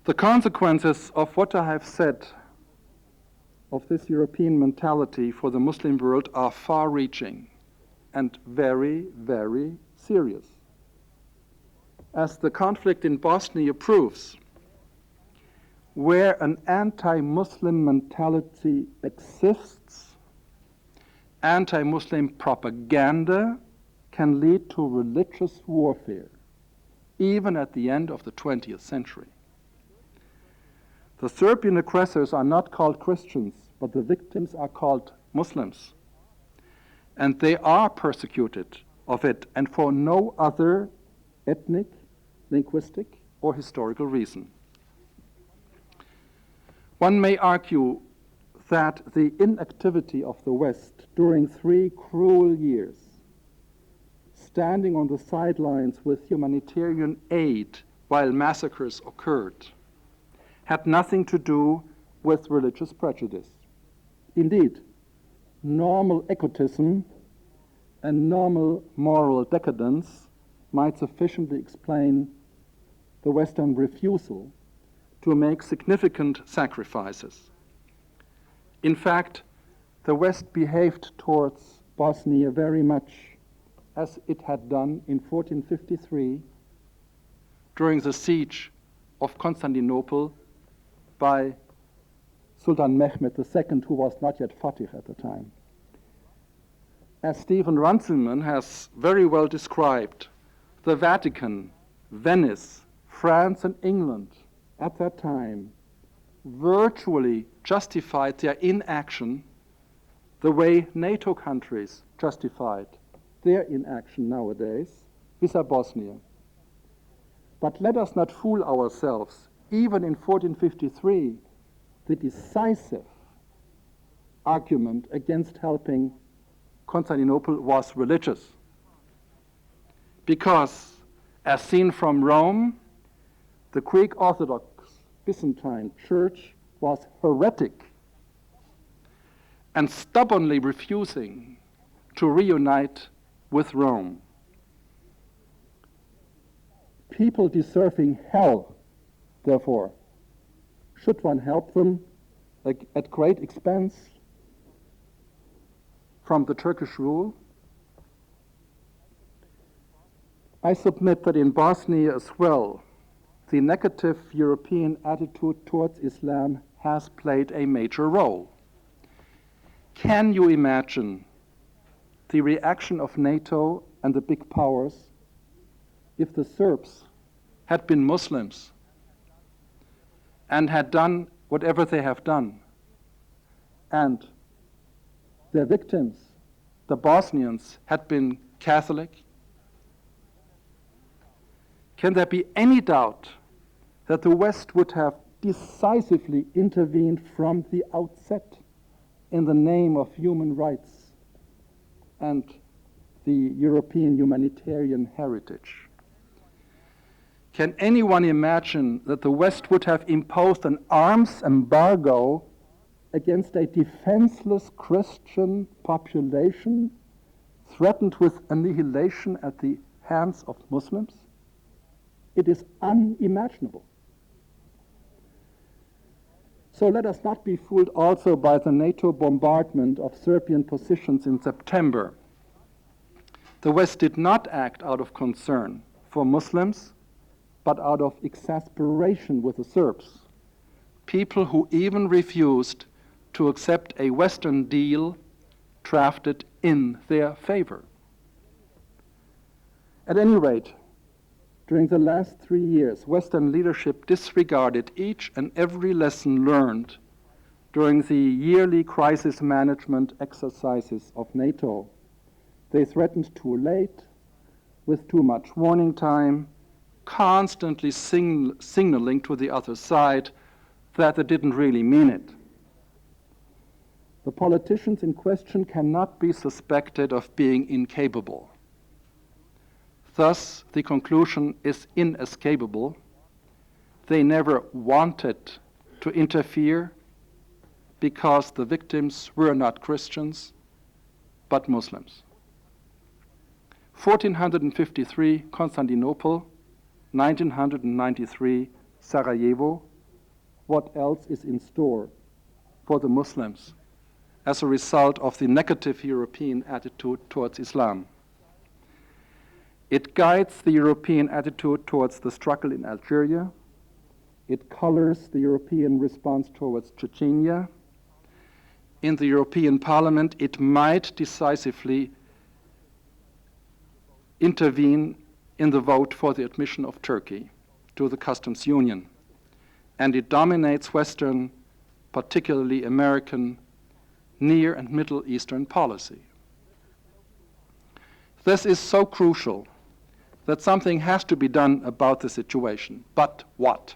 The consequences of what I have said of this European mentality for the Muslim world are far-reaching and very, very serious. As the conflict in Bosnia proves, where an anti-Muslim mentality exists, anti-Muslim propaganda can lead to religious warfare, even at the end of the 20th century. The Serbian aggressors are not called Christians, but the victims are called Muslims. And they are persecuted of it, and for no other ethnic, linguistic, or historical reason. One may argue that the inactivity of the West during 3 cruel years, standing on the sidelines with humanitarian aid while massacres occurred, had nothing to do with religious prejudice. Indeed, normal egotism and normal moral decadence might sufficiently explain the Western refusal to make significant sacrifices. In fact, the West behaved towards Bosnia very much as it had done in 1453 during the siege of Constantinople by Sultan Mehmed II, who was not yet Fatih at the time. As Stephen Runciman has very well described, the Vatican, Venice, France, and England at that time virtually justified their inaction the way NATO countries justified their inaction nowadays vis-à Bosnia. But let us not fool ourselves. Even in 1453, the decisive argument against helping Constantinople was religious. Because, as seen from Rome, the Greek Orthodox Byzantine Church was heretic and stubbornly refusing to reunite with Rome. People deserving hell, therefore, should one help them at great expense from the Turkish rule? I submit that in Bosnia as well, the negative European attitude towards Islam has played a major role. Can you imagine the reaction of NATO and the big powers if the Serbs had been Muslims and had done whatever they have done, and their victims, the Bosnians, had been Catholic? Can there be any doubt that the West would have decisively intervened from the outset in the name of human rights and the European humanitarian heritage? Can anyone imagine that the West would have imposed an arms embargo against a defenseless Christian population threatened with annihilation at the hands of Muslims? It is unimaginable. So let us not be fooled also by the NATO bombardment of Serbian positions in September. The West did not act out of concern for Muslims, but out of exasperation with the Serbs, people who even refused to accept a Western deal drafted in their favor. At any rate, during the last 3 years, Western leadership disregarded each and every lesson learned during the yearly crisis management exercises of NATO. They threatened too late, with too much warning time, constantly signaling to the other side that they didn't really mean it. The politicians in question cannot be suspected of being incapable. Thus, the conclusion is inescapable. They never wanted to interfere because the victims were not Christians, but Muslims. 1453, Constantinople. 1993, Sarajevo. What else is in store for the Muslims as a result of the negative European attitude towards Islam? It guides the European attitude towards the struggle in Algeria. It colors the European response towards Chechnya. In the European Parliament, it might decisively intervene in the vote for the admission of Turkey to the customs union. And it dominates Western, particularly American, Near and Middle Eastern policy. This is so crucial that something has to be done about the situation. But what?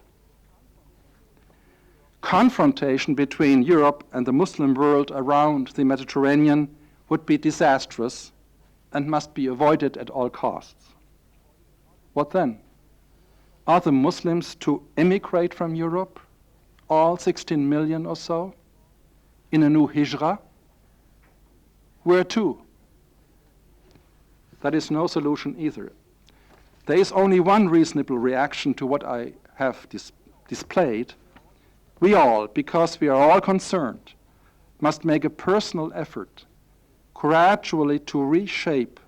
Confrontation between Europe and the Muslim world around the Mediterranean would be disastrous and must be avoided at all costs. What then? Are the Muslims to emigrate from Europe, all 16 million or so, in a new hijra? Where to? That is no solution either. There is only one reasonable reaction to what I have displayed. We all, because we are all concerned, must make a personal effort gradually to reshape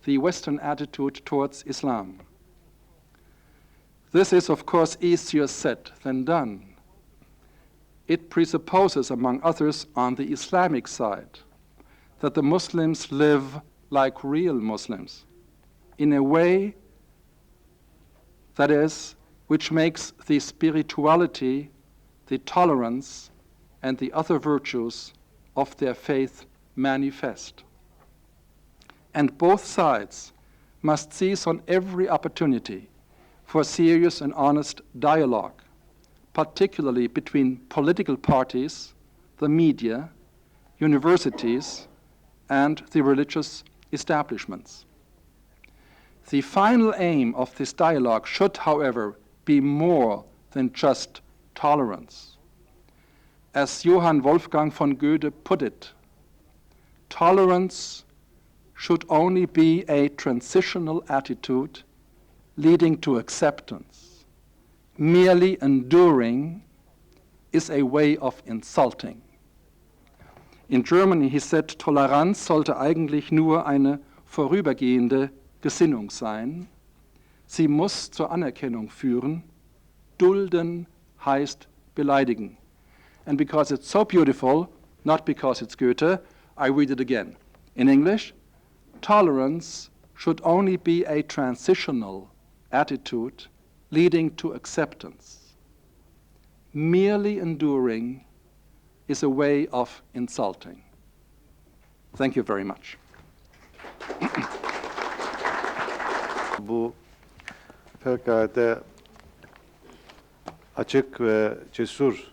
the Western attitude towards Islam. This is, of course, easier said than done. It presupposes, among others, on the Islamic side, that the Muslims live like real Muslims, in a way, that is, which makes the spirituality, the tolerance, and the other virtues of their faith manifest. And both sides must seize on every opportunity for serious and honest dialogue, particularly between political parties, the media, universities, and the religious establishments. The final aim of this dialogue should, however, be more than just tolerance. As Johann Wolfgang von Goethe put it, tolerance should only be a transitional attitude leading to acceptance. Merely enduring is a way of insulting. In Germany, he said, Toleranz sollte eigentlich nur eine vorübergehende Gesinnung sein. Sie muss zur Anerkennung führen. Dulden heißt beleidigen. And because it's so beautiful, not because it's Goethe, I read it again. In English, tolerance should only be a transitional attitude leading to acceptance. Merely enduring is a way of insulting. Thank you very much. Bu fevkalade açık ve cesur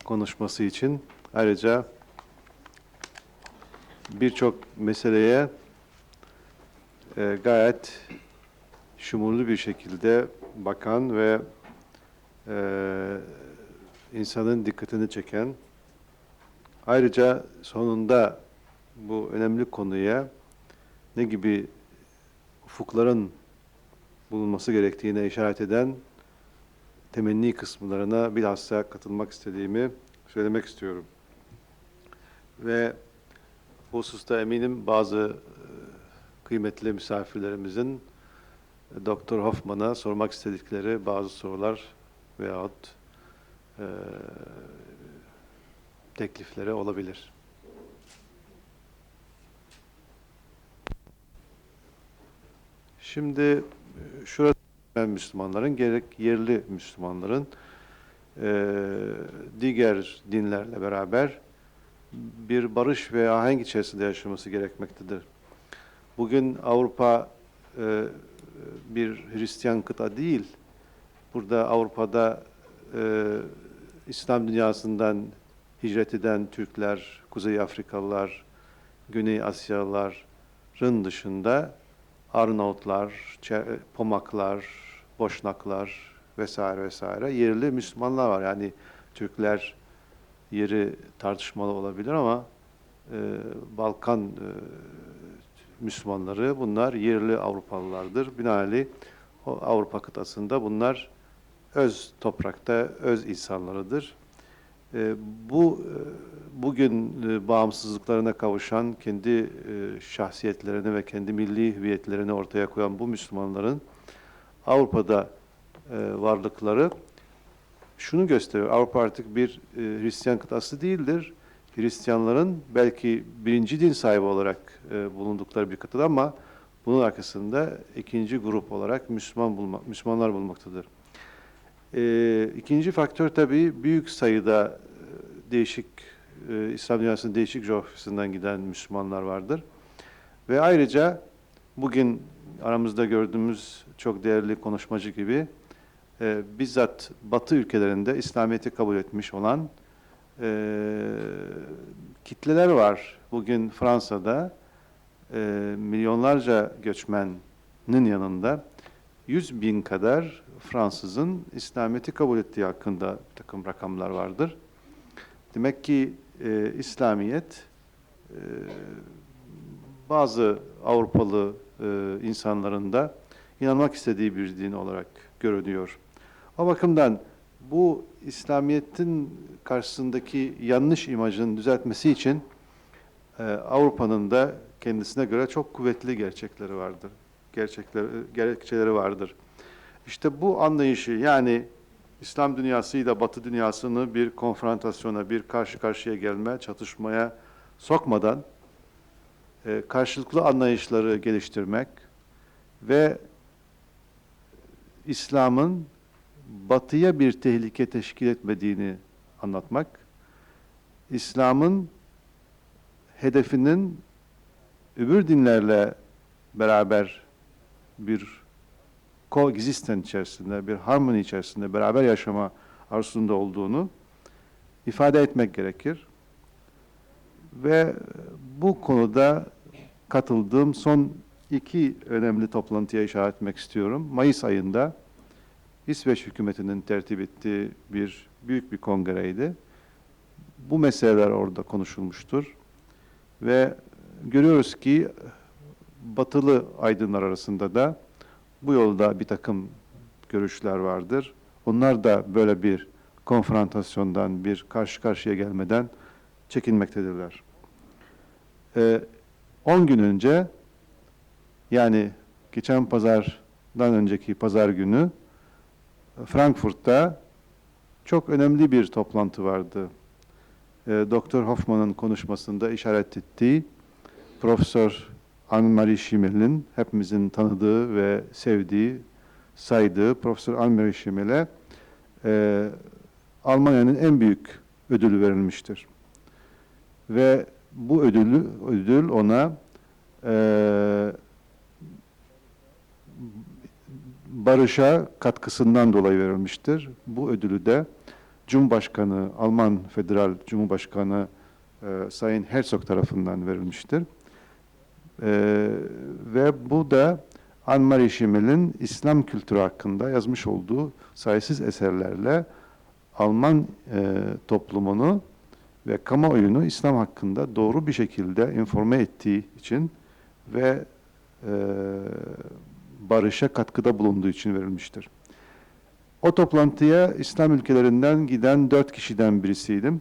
konuşması için ayrıca birçok meseleye gayet şumurlu bir şekilde bakan ve insanın dikkatini çeken, ayrıca sonunda bu önemli konuya ne gibi ufukların bulunması gerektiğine işaret eden temenni kısımlarına bilhassa katılmak istediğimi söylemek istiyorum. Ve bu hususta eminim bazı kıymetli misafirlerimizin Doktor Hoffman'a sormak istedikleri bazı sorular veyahut teklifleri olabilir. Şimdi şurada Müslümanların, gerek yerli Müslümanların diğer dinlerle beraber bir barış ve ahenk içerisinde yaşaması gerekmektedir. Bugün Avrupa bir Hristiyan kıta değil. Burada Avrupa'da İslam dünyasından hicret eden Türkler, Kuzey Afrikalılar, Güney Asyalıların dışında Arnavutlar, Pomaklar, Boşnaklar vesaire vesaire yerli Müslümanlar var. Yani Türkler yeri tartışmalı olabilir ama Balkan Müslümanları bunlar yerli Avrupalılardır. Binaenaleyh o Avrupa kıtasında bunlar öz toprakta öz insanlarıdır. Bugün bağımsızlıklarına kavuşan, kendi şahsiyetlerini ve kendi milli hüviyetlerini ortaya koyan bu Müslümanların Avrupa'da varlıkları şunu gösteriyor. Avrupa artık bir Hristiyan kıtası değildir. Hristiyanların belki birinci din sahibi olarak bulundukları bir kıtada ama bunun arkasında ikinci grup olarak Müslümanlar bulunmaktadır. İkinci faktör tabii büyük sayıda değişik İslam dünyasının değişik coğrafyasından giden Müslümanlar vardır. Ve ayrıca bugün aramızda gördüğümüz çok değerli konuşmacı gibi bizzat Batı ülkelerinde İslamiyet'i kabul etmiş olan kitleler var. Bugün Fransa'da milyonlarca göçmenin yanında 100.000 kadar Fransızın İslamiyet'i kabul ettiği hakkında bir takım rakamlar vardır. Demek ki İslamiyet bazı Avrupalı insanların da inanmak istediği bir din olarak görünüyor. O bakımdan bu İslamiyet'in karşısındaki yanlış imajın düzeltmesi için Avrupa'nın da kendisine göre çok kuvvetli gerçekleri vardır. Gerekçeleri vardır. İşte bu anlayışı, yani İslam dünyasıyla Batı dünyasını bir konfrontasyona, bir karşı karşıya gelme, çatışmaya sokmadan karşılıklı anlayışları geliştirmek ve İslam'ın Batı'ya bir tehlike teşkil etmediğini anlatmak, İslam'ın hedefinin öbür dinlerle beraber bir coexistence içerisinde, bir harmoni içerisinde beraber yaşama arzusunda olduğunu ifade etmek gerekir. Ve bu konuda katıldığım son iki önemli toplantıya işaret etmek istiyorum. Mayıs ayında İsveç hükümetinin tertip ettiği büyük bir kongreydi. Bu meseleler orada konuşulmuştur. Ve görüyoruz ki batılı aydınlar arasında da bu yolda bir takım görüşler vardır. Onlar da böyle bir konfrontasyondan, bir karşı karşıya gelmeden çekinmektedirler. 10 gün önce, yani geçen pazardan önceki pazar günü Frankfurt'ta çok önemli bir toplantı vardı. Doktor Hoffman'ın konuşmasında işaret ettiği Profesör Anne-Marie Schimmel'in hepimizin tanıdığı ve sevdiği, saydığı Profesör Anne-Marie Schimmel'e Almanya'nın en büyük ödülü verilmiştir. Ve bu ödül ona barışa katkısından dolayı verilmiştir. Bu ödülü de Cumhurbaşkanı, Alman Federal Cumhurbaşkanı Sayın Herzog tarafından verilmiştir. Ve bu da Anne-Marie Schimmel'in İslam kültürü hakkında yazmış olduğu sayısız eserlerle Alman toplumunu ve kamuoyunu İslam hakkında doğru bir şekilde informe ettiği için ve barışa katkıda bulunduğu için verilmiştir. O toplantıya İslam ülkelerinden giden 4 kişiden birisiydim.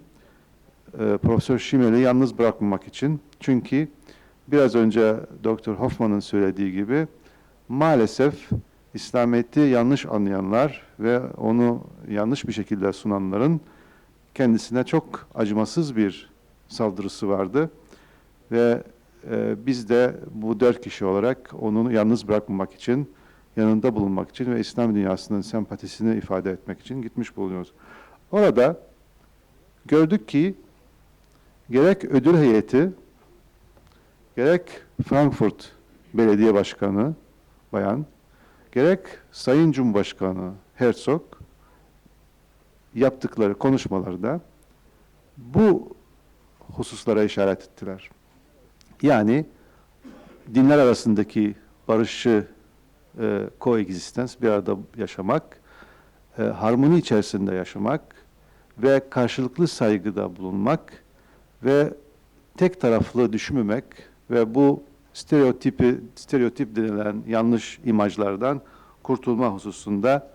Profesör Schimmel'i yalnız bırakmamak için. Çünkü biraz önce Dr. Hoffman'ın söylediği gibi maalesef İslamiyet'i yanlış anlayanlar ve onu yanlış bir şekilde sunanların kendisine çok acımasız bir saldırısı vardı. Ve biz de bu 4 kişi olarak onu yalnız bırakmamak için, yanında bulunmak için ve İslam dünyasının sempatisini ifade etmek için gitmiş bulunuyoruz. Orada gördük ki gerek ödül heyeti, gerek Frankfurt Belediye Başkanı bayan, gerek Sayın Cumhurbaşkanı Herzog yaptıkları konuşmalarda bu hususlara işaret ettiler. Yani dinler arasındaki barışı, coexistence, bir arada yaşamak, harmoni içerisinde yaşamak ve karşılıklı saygıda bulunmak ve tek taraflı düşünmemek ve bu stereotip denilen yanlış imajlardan kurtulma hususunda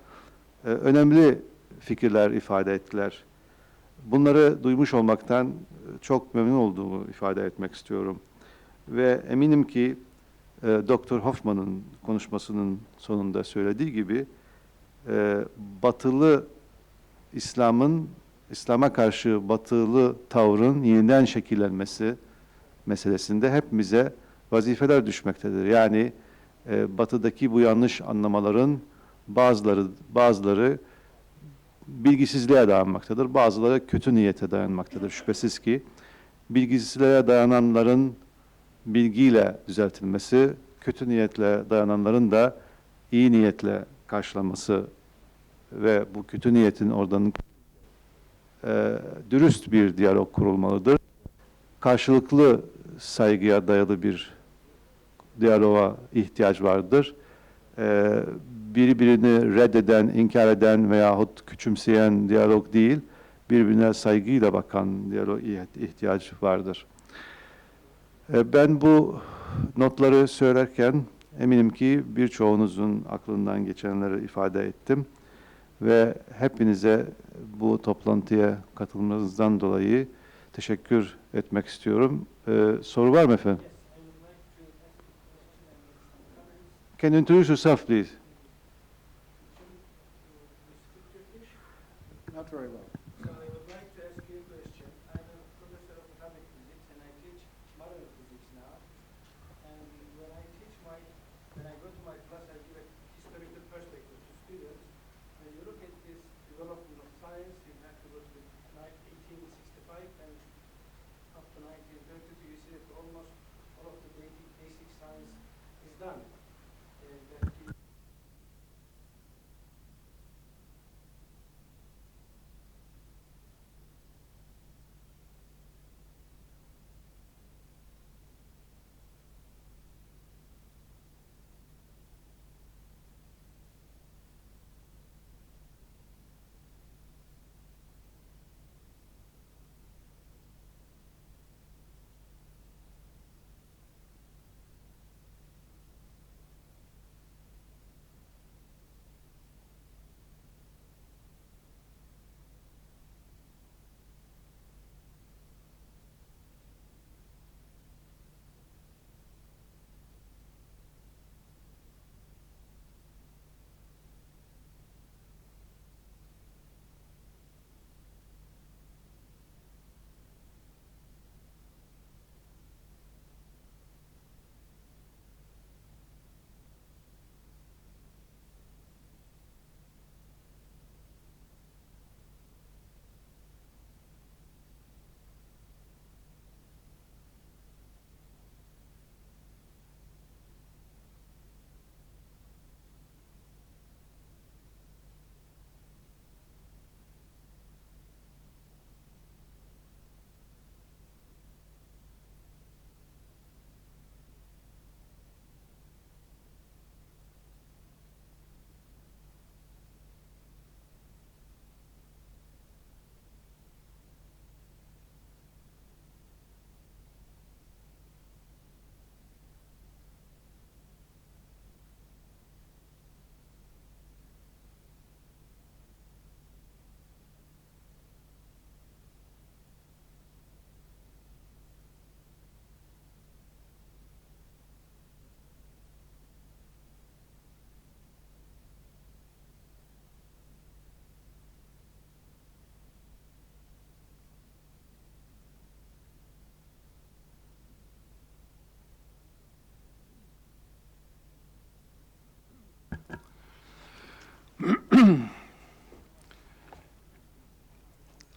önemli fikirler ifade ettiler. Bunları duymuş olmaktan çok memnun olduğumu ifade etmek istiyorum. Ve eminim ki Dr. Hoffman'ın konuşmasının sonunda söylediği gibi batılı İslam'a karşı batılı tavrın yeniden şekillenmesi meselesinde hepimize vazifeler düşmektedir. Yani batıdaki bu yanlış anlamaların bazıları bilgisizliğe dayanmaktadır, bazıları kötü niyete dayanmaktadır. Şüphesiz ki bilgisizliğe dayananların bilgiyle düzeltilmesi, kötü niyetle dayananların da iyi niyetle karşılanması ve bu kötü niyetin oradan dürüst bir diyalog kurulmalıdır. Karşılıklı saygıya dayalı bir diyaloğa ihtiyaç vardır. Birbirini reddeden, inkar eden veyahut küçümseyen diyalog değil, birbirine saygıyla bakan diyalog ihtiyaç vardır. Ben bu notları söylerken eminim ki birçoğunuzun aklından geçenleri ifade ettim ve hepinize bu toplantıya katılmanızdan dolayı teşekkür etmek istiyorum. Soru var mı efendim? Can you introduce yourself, please? Not very well. So I would like to ask you a question. I'm a professor of atomic physics and I teach modern physics now. And when I go to my class, I give a historical perspective to students. When you look at this development of science, you have to go to 1865 and up to 1932, you see a done. That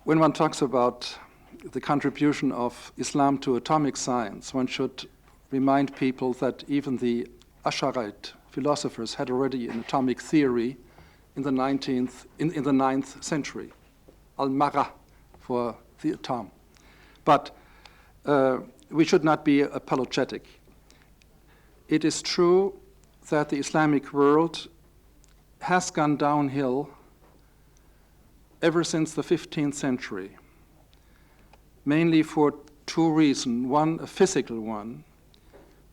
when one talks about the contribution of Islam to atomic science, one should remind people that even the Asharite philosophers had already an atomic theory in the 9th century, al-Mara for the atom. But we should not be apologetic. It is true that the Islamic world has gone downhill ever since the 15th century, mainly for two reasons. One, a physical one.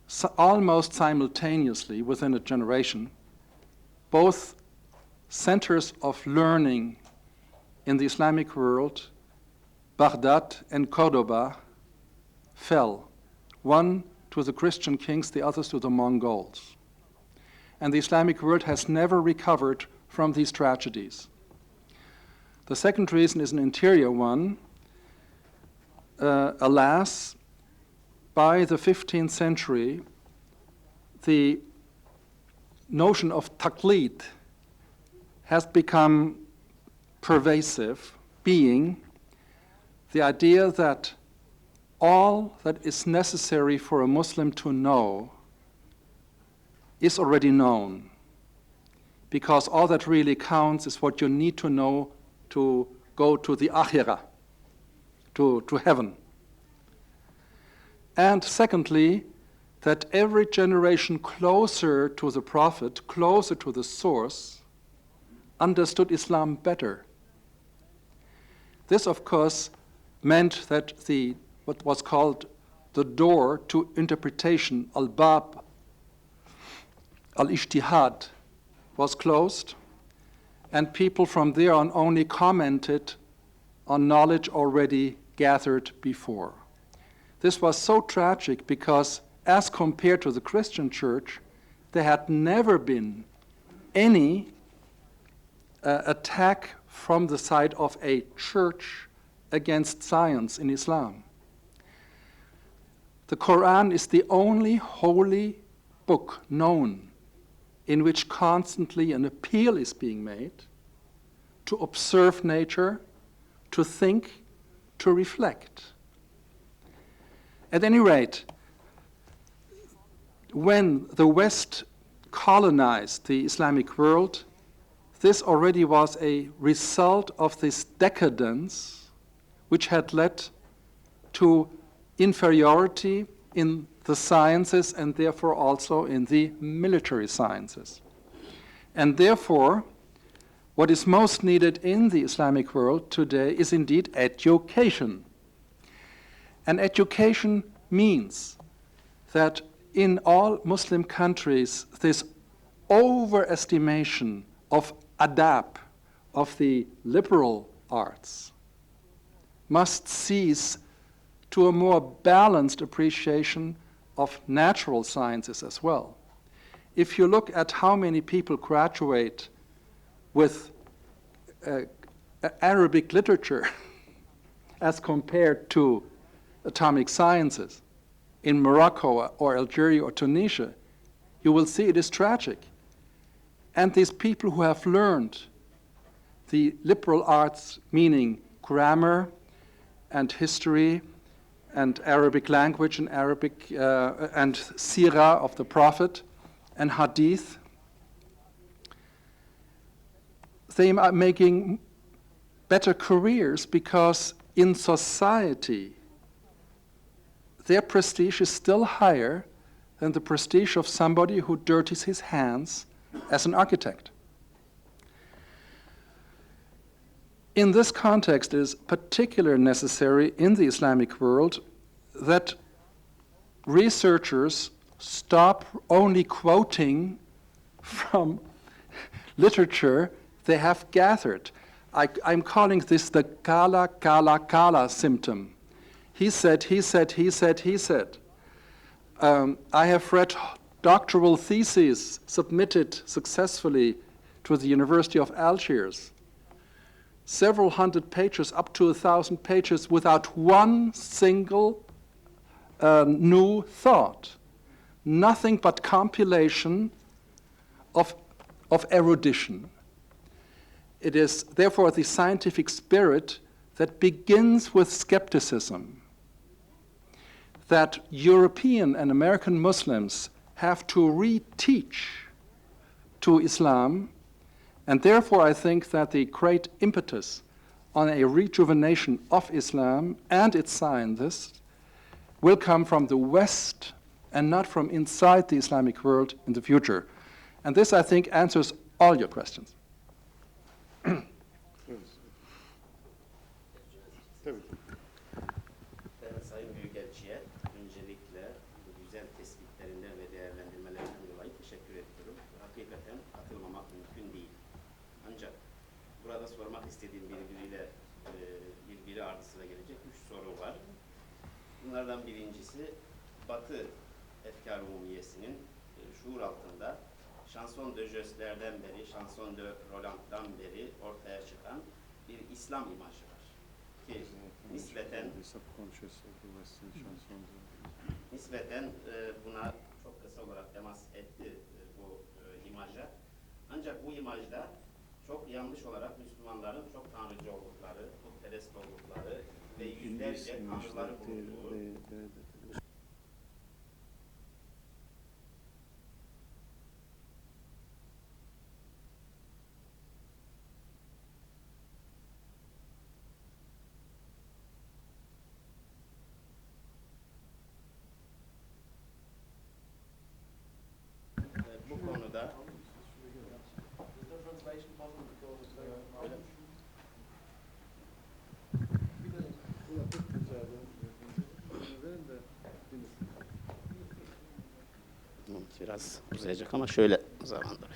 So almost simultaneously within a generation, both centers of learning in the Islamic world, Baghdad and Cordoba, fell. One to the Christian kings, the others to the Mongols. And the Islamic world has never recovered from these tragedies. The second reason is an interior one. Alas, by the 15th century, the notion of taqlid has become pervasive, being the idea that all that is necessary for a Muslim to know is already known, because all that really counts is what you need to know to go to the akhirah, to heaven. And secondly, that every generation closer to the Prophet, closer to the source, understood Islam better. This, of course, meant that what was called the door to interpretation, al-bab, al-ijtihad, was closed, and people from there on only commented on knowledge already gathered before. This was so tragic because, as compared to the Christian church, there had never been any attack from the side of a church against science in Islam. The Quran is the only holy book known in which constantly an appeal is being made to observe nature, to think, to reflect. At any rate, when the West colonized the Islamic world, this already was a result of this decadence which had led to inferiority in the sciences and therefore also in the military sciences. And therefore, what is most needed in the Islamic world today is indeed education. And education means that in all Muslim countries, this overestimation of adab, of the liberal arts, must cease to a more balanced appreciation of natural sciences as well. If you look at how many people graduate with Arabic literature as compared to atomic sciences in Morocco or Algeria or Tunisia, you will see it is tragic. And these people who have learned the liberal arts, meaning grammar and history and Arabic language and Arabic and sirah of the Prophet and hadith, they are making better careers because in society their prestige is still higher than the prestige of somebody who dirties his hands as an architect. In this context, it is particularly necessary in the Islamic world that researchers stop only quoting from literature they have gathered. I'm calling this the kala, kala, kala symptom. He said, he said, he said, he said. I have read doctoral theses submitted successfully to the University of Algiers. Several hundred pages, up to 1,000 pages, without one single new thought. Nothing but compilation of erudition. It is therefore the scientific spirit that begins with skepticism, that European and American Muslims have to reteach to Islam, and therefore I think that the great impetus on a rejuvenation of Islam and its scientists will come from the West and not from inside the Islamic world in the future. And this, I think, answers all your questions. Ben Sayın Büyükelçi'ye öncelikle bu güzel tespitlerinden ve değerlendirmelerinden dolayı teşekkür ediyorum. Hakikaten katılmamak mümkün değil. Ancak burada sormak istediğim birbiri ardı sıra gelecek 3 soru var. Bunlardan birincisi Batı efkar umumiyesinin şuur altında şanson de Jose'lerden beri, şanson de Roland'dan beri ortaya çıkan bir İslam imajı var. Ki nispeten buna çok kısa olarak temas etti bu imaja. Ancak bu imajda çok yanlış olarak Müslümanların çok tanrıcı oldukları, putperest oldukları ve yüzlerce tanrıları bulunduğu bu konuda biraz uzayacak ama şöyle zamandır.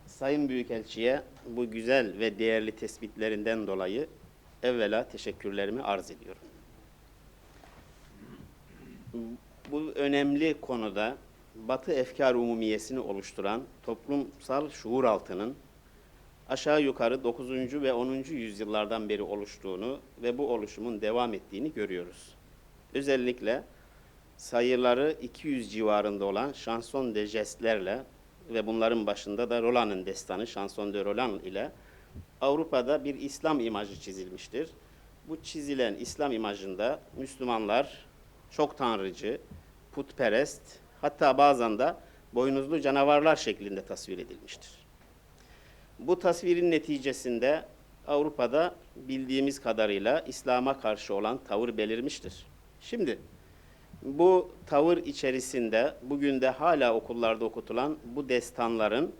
Sayın Büyükelçi'ye bu güzel ve değerli tespitlerinden dolayı evvela teşekkürlerimi arz ediyorum. Bu önemli konuda Batı efkar umumiyesini oluşturan toplumsal şuur altının aşağı yukarı 9. ve 10. yüzyıllardan beri oluştuğunu ve bu oluşumun devam ettiğini görüyoruz. Özellikle sayıları 200 civarında olan şanson de jestlerle ve bunların başında da Roland'ın destanı, şanson de Roland ile Avrupa'da bir İslam imajı çizilmiştir. bu çizilen İslam imajında Müslümanlar çok tanrıcı, putperest, hatta bazen de boynuzlu canavarlar şeklinde tasvir edilmiştir. Bu tasvirin neticesinde Avrupa'da bildiğimiz kadarıyla İslam'a karşı olan tavır belirmiştir. Şimdi bu tavır içerisinde bugün de hala okullarda okutulan bu destanların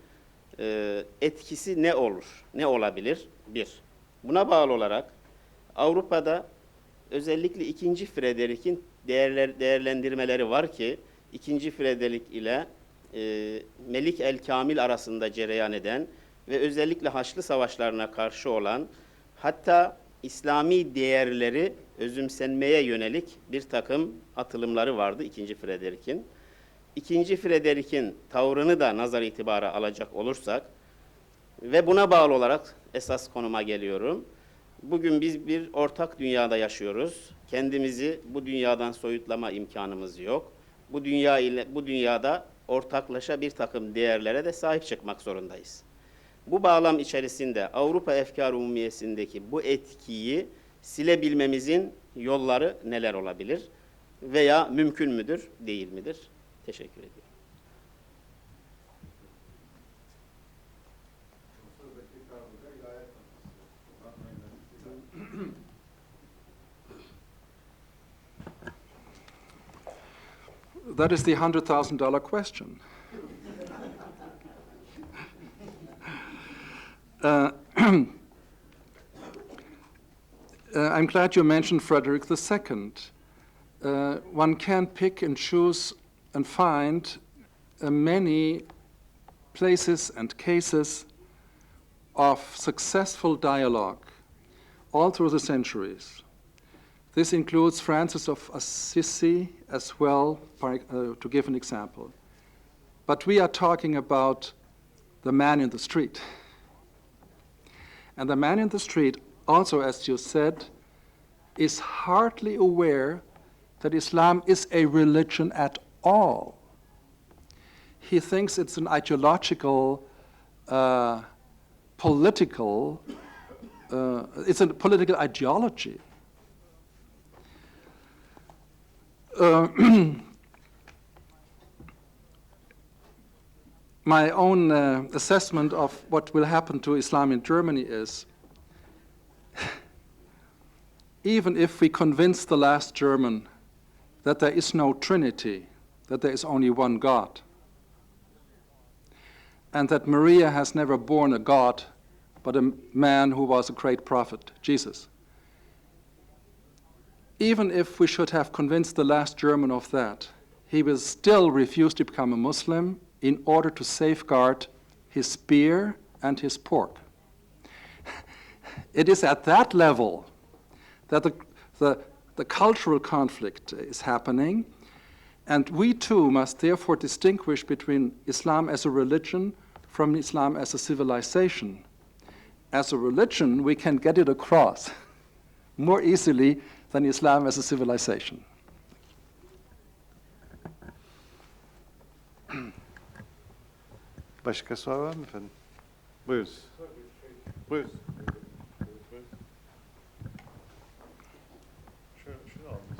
etkisi ne olur, ne olabilir? Bir. Buna bağlı olarak Avrupa'da özellikle 2. Frederick'in değerlendirmeleri var ki 2. Frederick ile Melik el-Kamil arasında cereyan eden ve özellikle Haçlı Savaşlarına karşı olan, hatta İslami değerleri özümsenmeye yönelik bir takım atılımları vardı 2. Frederick'in. 2. Frederick'in tavrını da nazar itibara alacak olursak ve buna bağlı olarak esas konuma geliyorum. Bugün biz bir ortak dünyada yaşıyoruz. Kendimizi bu dünyadan soyutlama imkanımız yok. Bu dünyada ortaklaşa bir takım değerlere de sahip çıkmak zorundayız. Bu bağlam içerisinde Avrupa efkar umumiyesindeki bu etkiyi silebilmemizin yolları neler olabilir? Veya mümkün müdür, değil midir? Teşekkür ediyorum. That is the $100,000 question. I'm glad you mentioned Frederick II. One can pick and choose and find many places and cases of successful dialogue all through the centuries. This includes Francis of Assisi as well, to give an example. But we are talking about the man in the street. And the man in the street, also as you said, is hardly aware that Islam is a religion at all. He thinks it's an ideological, it's a political ideology. My own assessment of what will happen to Islam in Germany is, even if we convince the last German that there is no Trinity, that there is only one God, and that Maria has never borne a God, but a man who was a great prophet, Jesus. Even if we should have convinced the last German of that, he will still refuse to become a Muslim in order to safeguard his beer and his pork. It is at that level that the cultural conflict is happening, and we too must therefore distinguish between Islam as a religion from Islam as a civilization. As a religion, we can get it across more easily than Islam as a civilization. Başka soru var mı efendim? Buyurun. Buyurun. Şunu almış.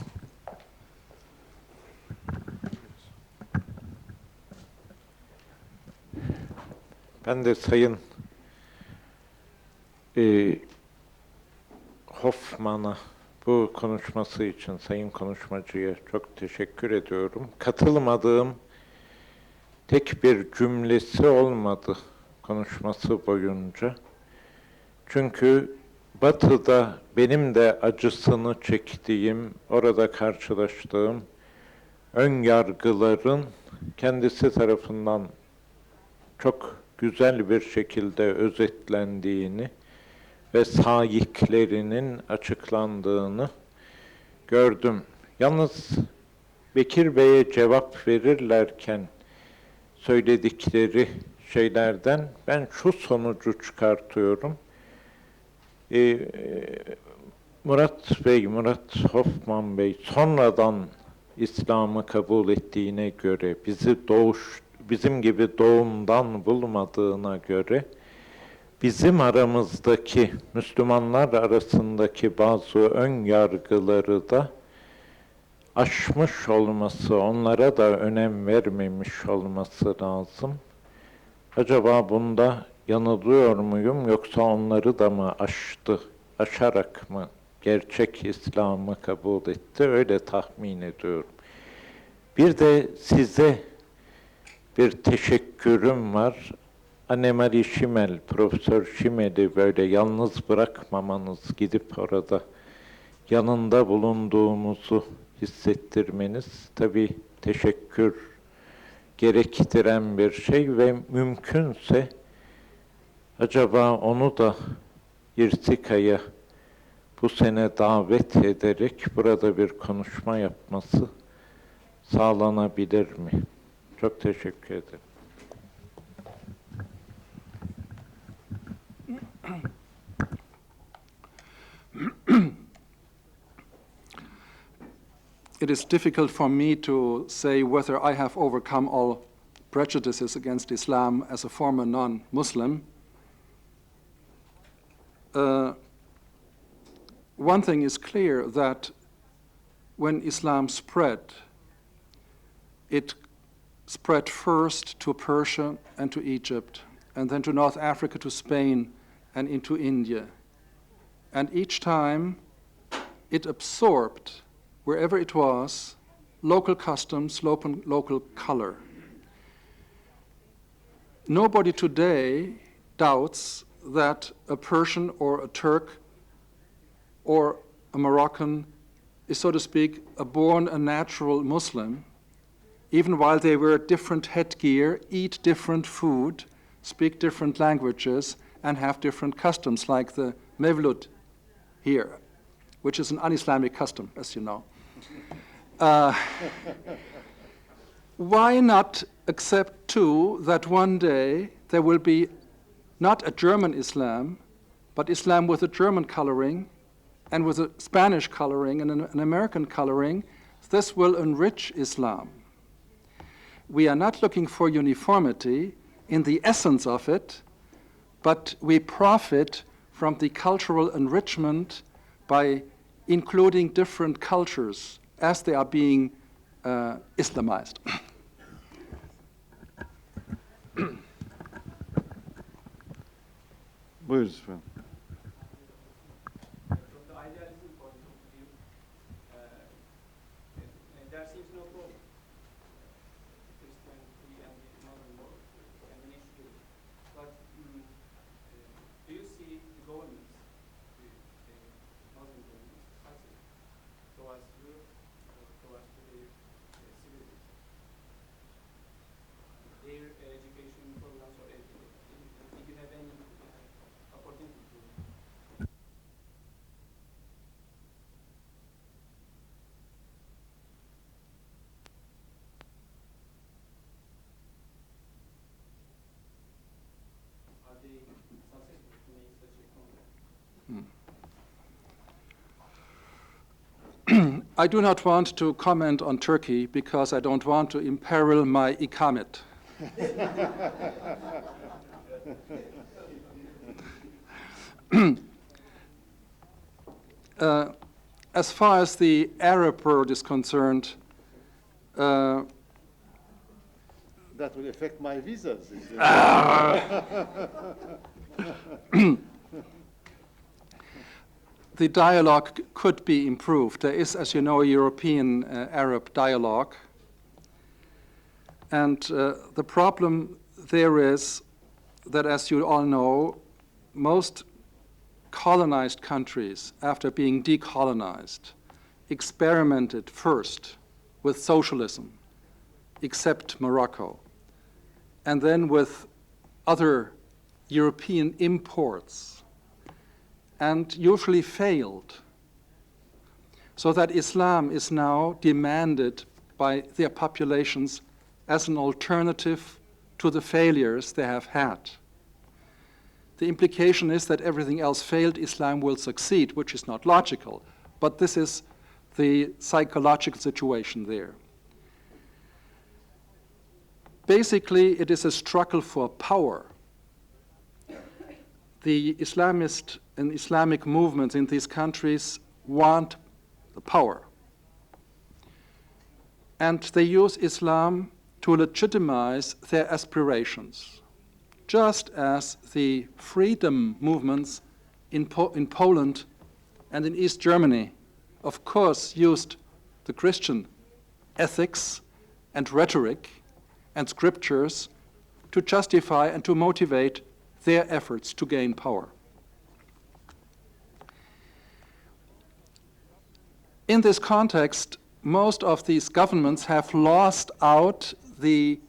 Ben de Sayın Hoffman'a bu konuşması için Sayın Konuşmacı'ya çok teşekkür ediyorum. Katılmadığım tek bir cümlesi olmadı konuşması boyunca. Çünkü Batı'da benim de acısını çektiğim, orada karşılaştığım ön yargıların kendisi tarafından çok güzel bir şekilde özetlendiğini ve sahiplerinin açıklandığını gördüm. Yalnız Bekir Bey'e cevap verirlerken söyledikleri şeylerden ben şu sonucu çıkartıyorum. Murat Hoffman Bey sonradan İslam'ı kabul ettiğine göre, bizim gibi doğumdan bulmadığına göre bizim aramızdaki, Müslümanlar arasındaki bazı ön yargıları da aşmış olması, onlara da önem vermemiş olması lazım. Acaba bunda yanılıyor muyum, yoksa onları da mı aştı, aşarak mı gerçek İslam'ı kabul etti? Öyle tahmin ediyorum. Bir de size bir teşekkürüm var. Annemarie Schimmel, Profesör Schimmel'i böyle yalnız bırakmamanız, gidip orada yanında bulunduğumuzu hissettirmeniz tabii teşekkür gerektiren bir şey ve mümkünse acaba onu da İrtika'ya bu sene davet ederek burada bir konuşma yapması sağlanabilir mi? Çok teşekkür ederim. It is difficult for me to say whether I have overcome all prejudices against Islam as a former non-Muslim. One thing is clear, that when Islam spread, it spread first to Persia and to Egypt, and then to North Africa, to Spain, and into India. And each time it absorbed, wherever it was, local customs, local color. Nobody today doubts that a Persian or a Turk or a Moroccan is, so to speak, a natural Muslim, even while they wear different headgear, eat different food, speak different languages, and have different customs, like the mevlud here, which is an un-Islamic custom, as you know. Why not accept, too, that one day there will be not a German Islam, but Islam with a German coloring and with a Spanish coloring and an American coloring? This will enrich Islam. We are not looking for uniformity in the essence of it, but we profit from the cultural enrichment by including different cultures as they are being Islamized. Buyurun efendim. From the idealism point of view, there seems no problem. Christianity and the modern world can manage to do it. But do you see the governments, the Muslim governments, passing towards Europe, towards the civilians? Their education programs or anything? Did you have any opportunity to? Are they successful to make such a contact? I do not want to comment on Turkey because I don't want to imperil my ikamet. As far as the Arab world is concerned, That will affect my visas. the dialogue could be improved. There is, as you know, a European Arab dialogue. And the problem there is that, as you all know, most colonized countries, after being decolonized, experimented first with socialism, except Morocco, and then with other European imports, and usually failed. So that Islam is now demanded by their populations as an alternative to the failures they have had. The implication is that everything else failed, Islam will succeed, which is not logical, but this is the psychological situation there. Basically, it is a struggle for power. the Islamist and Islamic movements in these countries want the power. And they use Islam to legitimize their aspirations, just as the freedom movements in Poland and in East Germany, of course, used the Christian ethics and rhetoric and scriptures to justify and to motivate their efforts to gain power. In this context, most of these governments have lost out the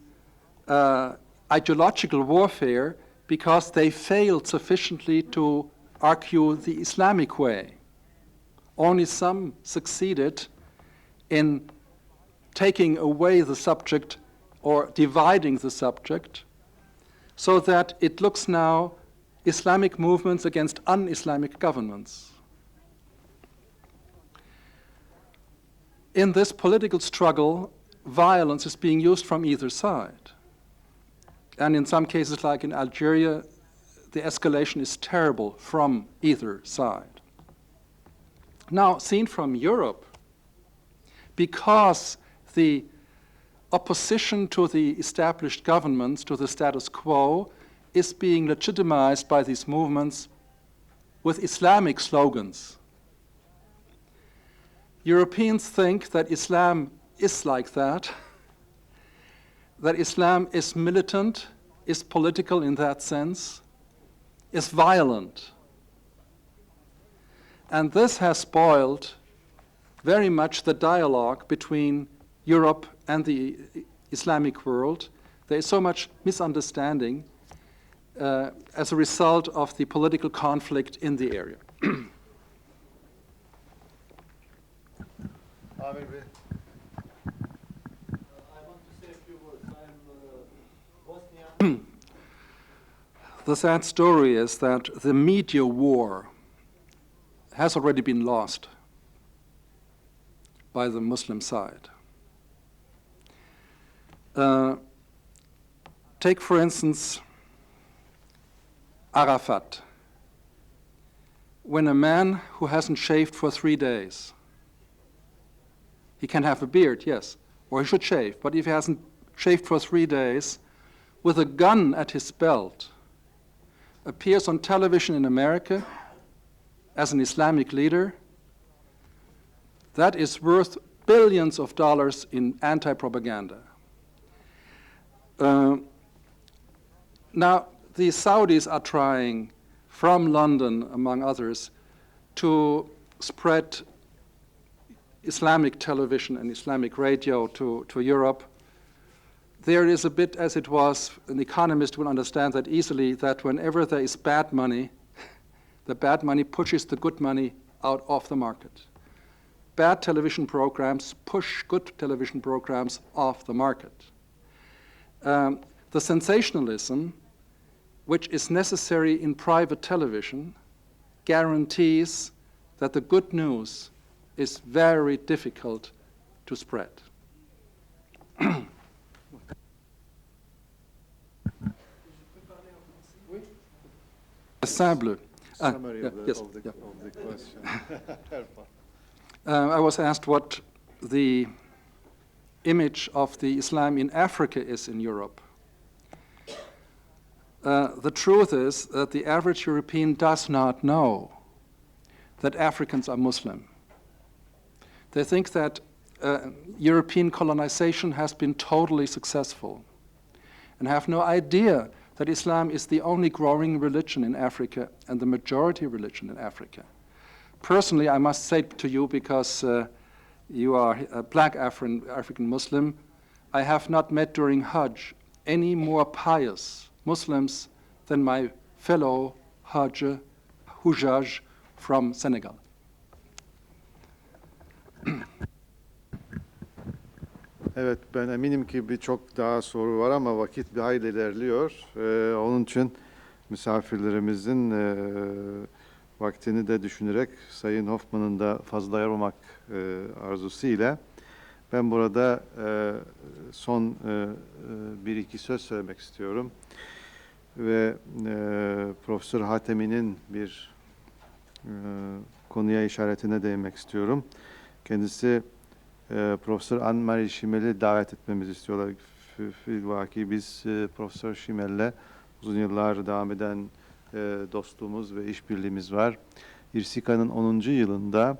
ideological warfare because they failed sufficiently to argue the Islamic way. Only some succeeded in taking away the subject or dividing the subject so that it looks now Islamic movements against un-Islamic governments. In this political struggle, violence is being used from either side. And in some cases, like in Algeria, the escalation is terrible from either side. Now, seen from Europe, because the opposition to the established governments, to the status quo, is being legitimized by these movements with Islamic slogans. Europeans think that Islam is like that Islam is militant, is political in that sense, is violent. And this has spoiled very much the dialogue between Europe and the Islamic world. There is so much misunderstanding as a result of the political conflict in the area. I want to say a few words. I'm Bosnian. The sad story is that the media war has already been lost by the Muslim side. Take, for instance, Arafat. When a man who hasn't shaved for 3 days, he can have a beard, yes, or he should shave, but if he hasn't shaved for 3 days, with a gun at his belt, appears on television in America as an Islamic leader, that is worth billions of dollars in anti-propaganda. Now, the Saudis are trying, from London, among others, to spread Islamic television and Islamic radio to Europe. There is a bit as it was, an economist will understand that easily, that whenever there is bad money, the bad money pushes the good money out of the market. Bad television programs push good television programs off the market. The sensationalism, which is necessary in private television, guarantees that the good news is very difficult to spread. Summary of the question. I was asked what the image of the Islam in Africa is in Europe. The truth is that the average European does not know that Africans are Muslim. They think that European colonization has been totally successful and have no idea that Islam is the only growing religion in Africa and the majority religion in Africa. Personally, I must say to you, because you are a black African Muslim, I have not met during Hajj any more pious Muslims than my fellow Hujjaj from Senegal. Evet, ben eminim ki birçok daha soru var ama vakit bir hayli ilerliyor. Onun için misafirlerimizin vaktini de düşünerek Sayın Hoffman'ın da fazla ayırmamak arzusuyla ben burada son bir iki söz söylemek istiyorum. ve Profesör Hatemi'nin bir konuya işaretine değinmek istiyorum. Kendisi Profesör Anne-Marie Schimel'i davet etmemizi istiyorlar. Filvaki biz Profesör Schimel'le uzun yıllar devam eden dostluğumuz ve işbirliğimiz var. İrsika'nın 10. yılında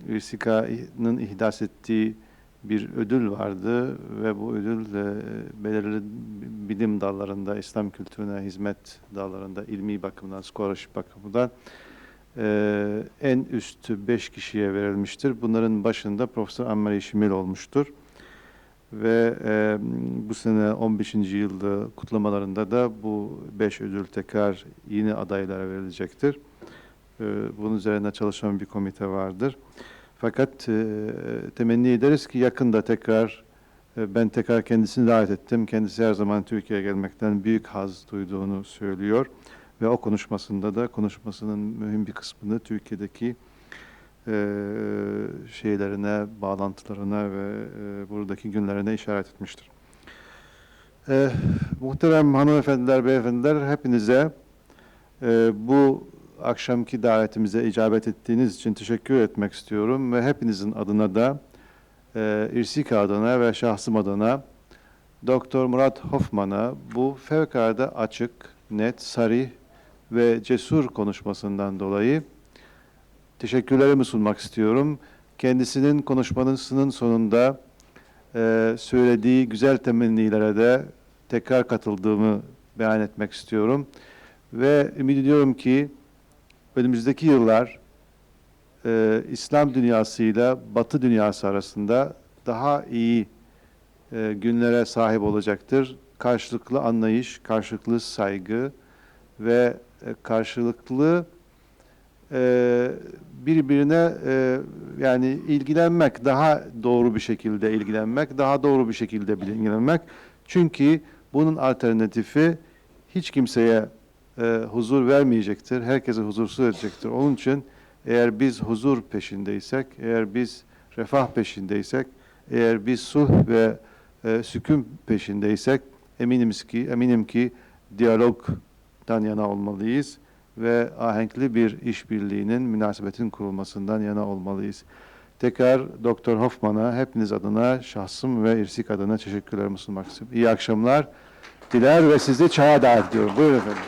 İrsika'nın ihdas ettiği bir ödül vardı ve bu ödül belirli bilim dallarında, İslam kültürüne hizmet dallarında, ilmi bakımdan, scholarship bakımından en üst 5 kişiye verilmiştir. Bunların başında Profesör Anne-Marie Schimmel olmuştur. Ve bu sene 15. yılda kutlamalarında da bu 5 ödül tekrar yeni adaylara verilecektir. Bunun üzerine çalışan bir komite vardır. Fakat temenni ederiz ki yakında tekrar ben tekrar kendisini davet ettim. Kendisi her zaman Türkiye'ye gelmekten büyük haz duyduğunu söylüyor. Ve o konuşmasında da konuşmasının mühim bir kısmını Türkiye'deki şeylerine, bağlantılarına ve buradaki günlerine işaret etmiştir. Muhterem hanımefendiler, beyefendiler, hepinize bu akşamki davetimize icabet ettiğiniz için teşekkür etmek istiyorum ve hepinizin adına da İrsika adına ve şahsım adına Doktor Murat Hoffman'a bu fevkalade açık, net, sarih ve cesur konuşmasından dolayı teşekkürlerimi sunmak istiyorum. Kendisinin konuşmasının sonunda söylediği güzel temennilere de tekrar katıldığımı beyan etmek istiyorum. Ve ümit ediyorum ki önümüzdeki yıllar İslam dünyasıyla Batı dünyası arasında daha iyi günlere sahip olacaktır. Karşılıklı anlayış, karşılıklı saygı ve karşılıklı birbirine yani ilgilenmek, daha doğru bir şekilde ilgilenmek, daha doğru bir şekilde ilgilenmek. Çünkü bunun alternatifi hiç kimseye huzur vermeyecektir, herkese huzursuz edecektir. Onun için eğer biz huzur peşindeysek, eğer biz refah peşindeysek, eğer biz sulh ve sükun peşindeysek eminim ki diyalogdan yana olmalıyız ve ahenkli bir işbirliğinin, münasebetin kurulmasından yana olmalıyız. Tekrar Doktor Hoffman'a hepiniz adına, şahsım ve İrsik adına teşekkürlerimi sunmak istiyorum. İyi akşamlar diler ve sizi çaya davet ediyorum. Buyurun efendim.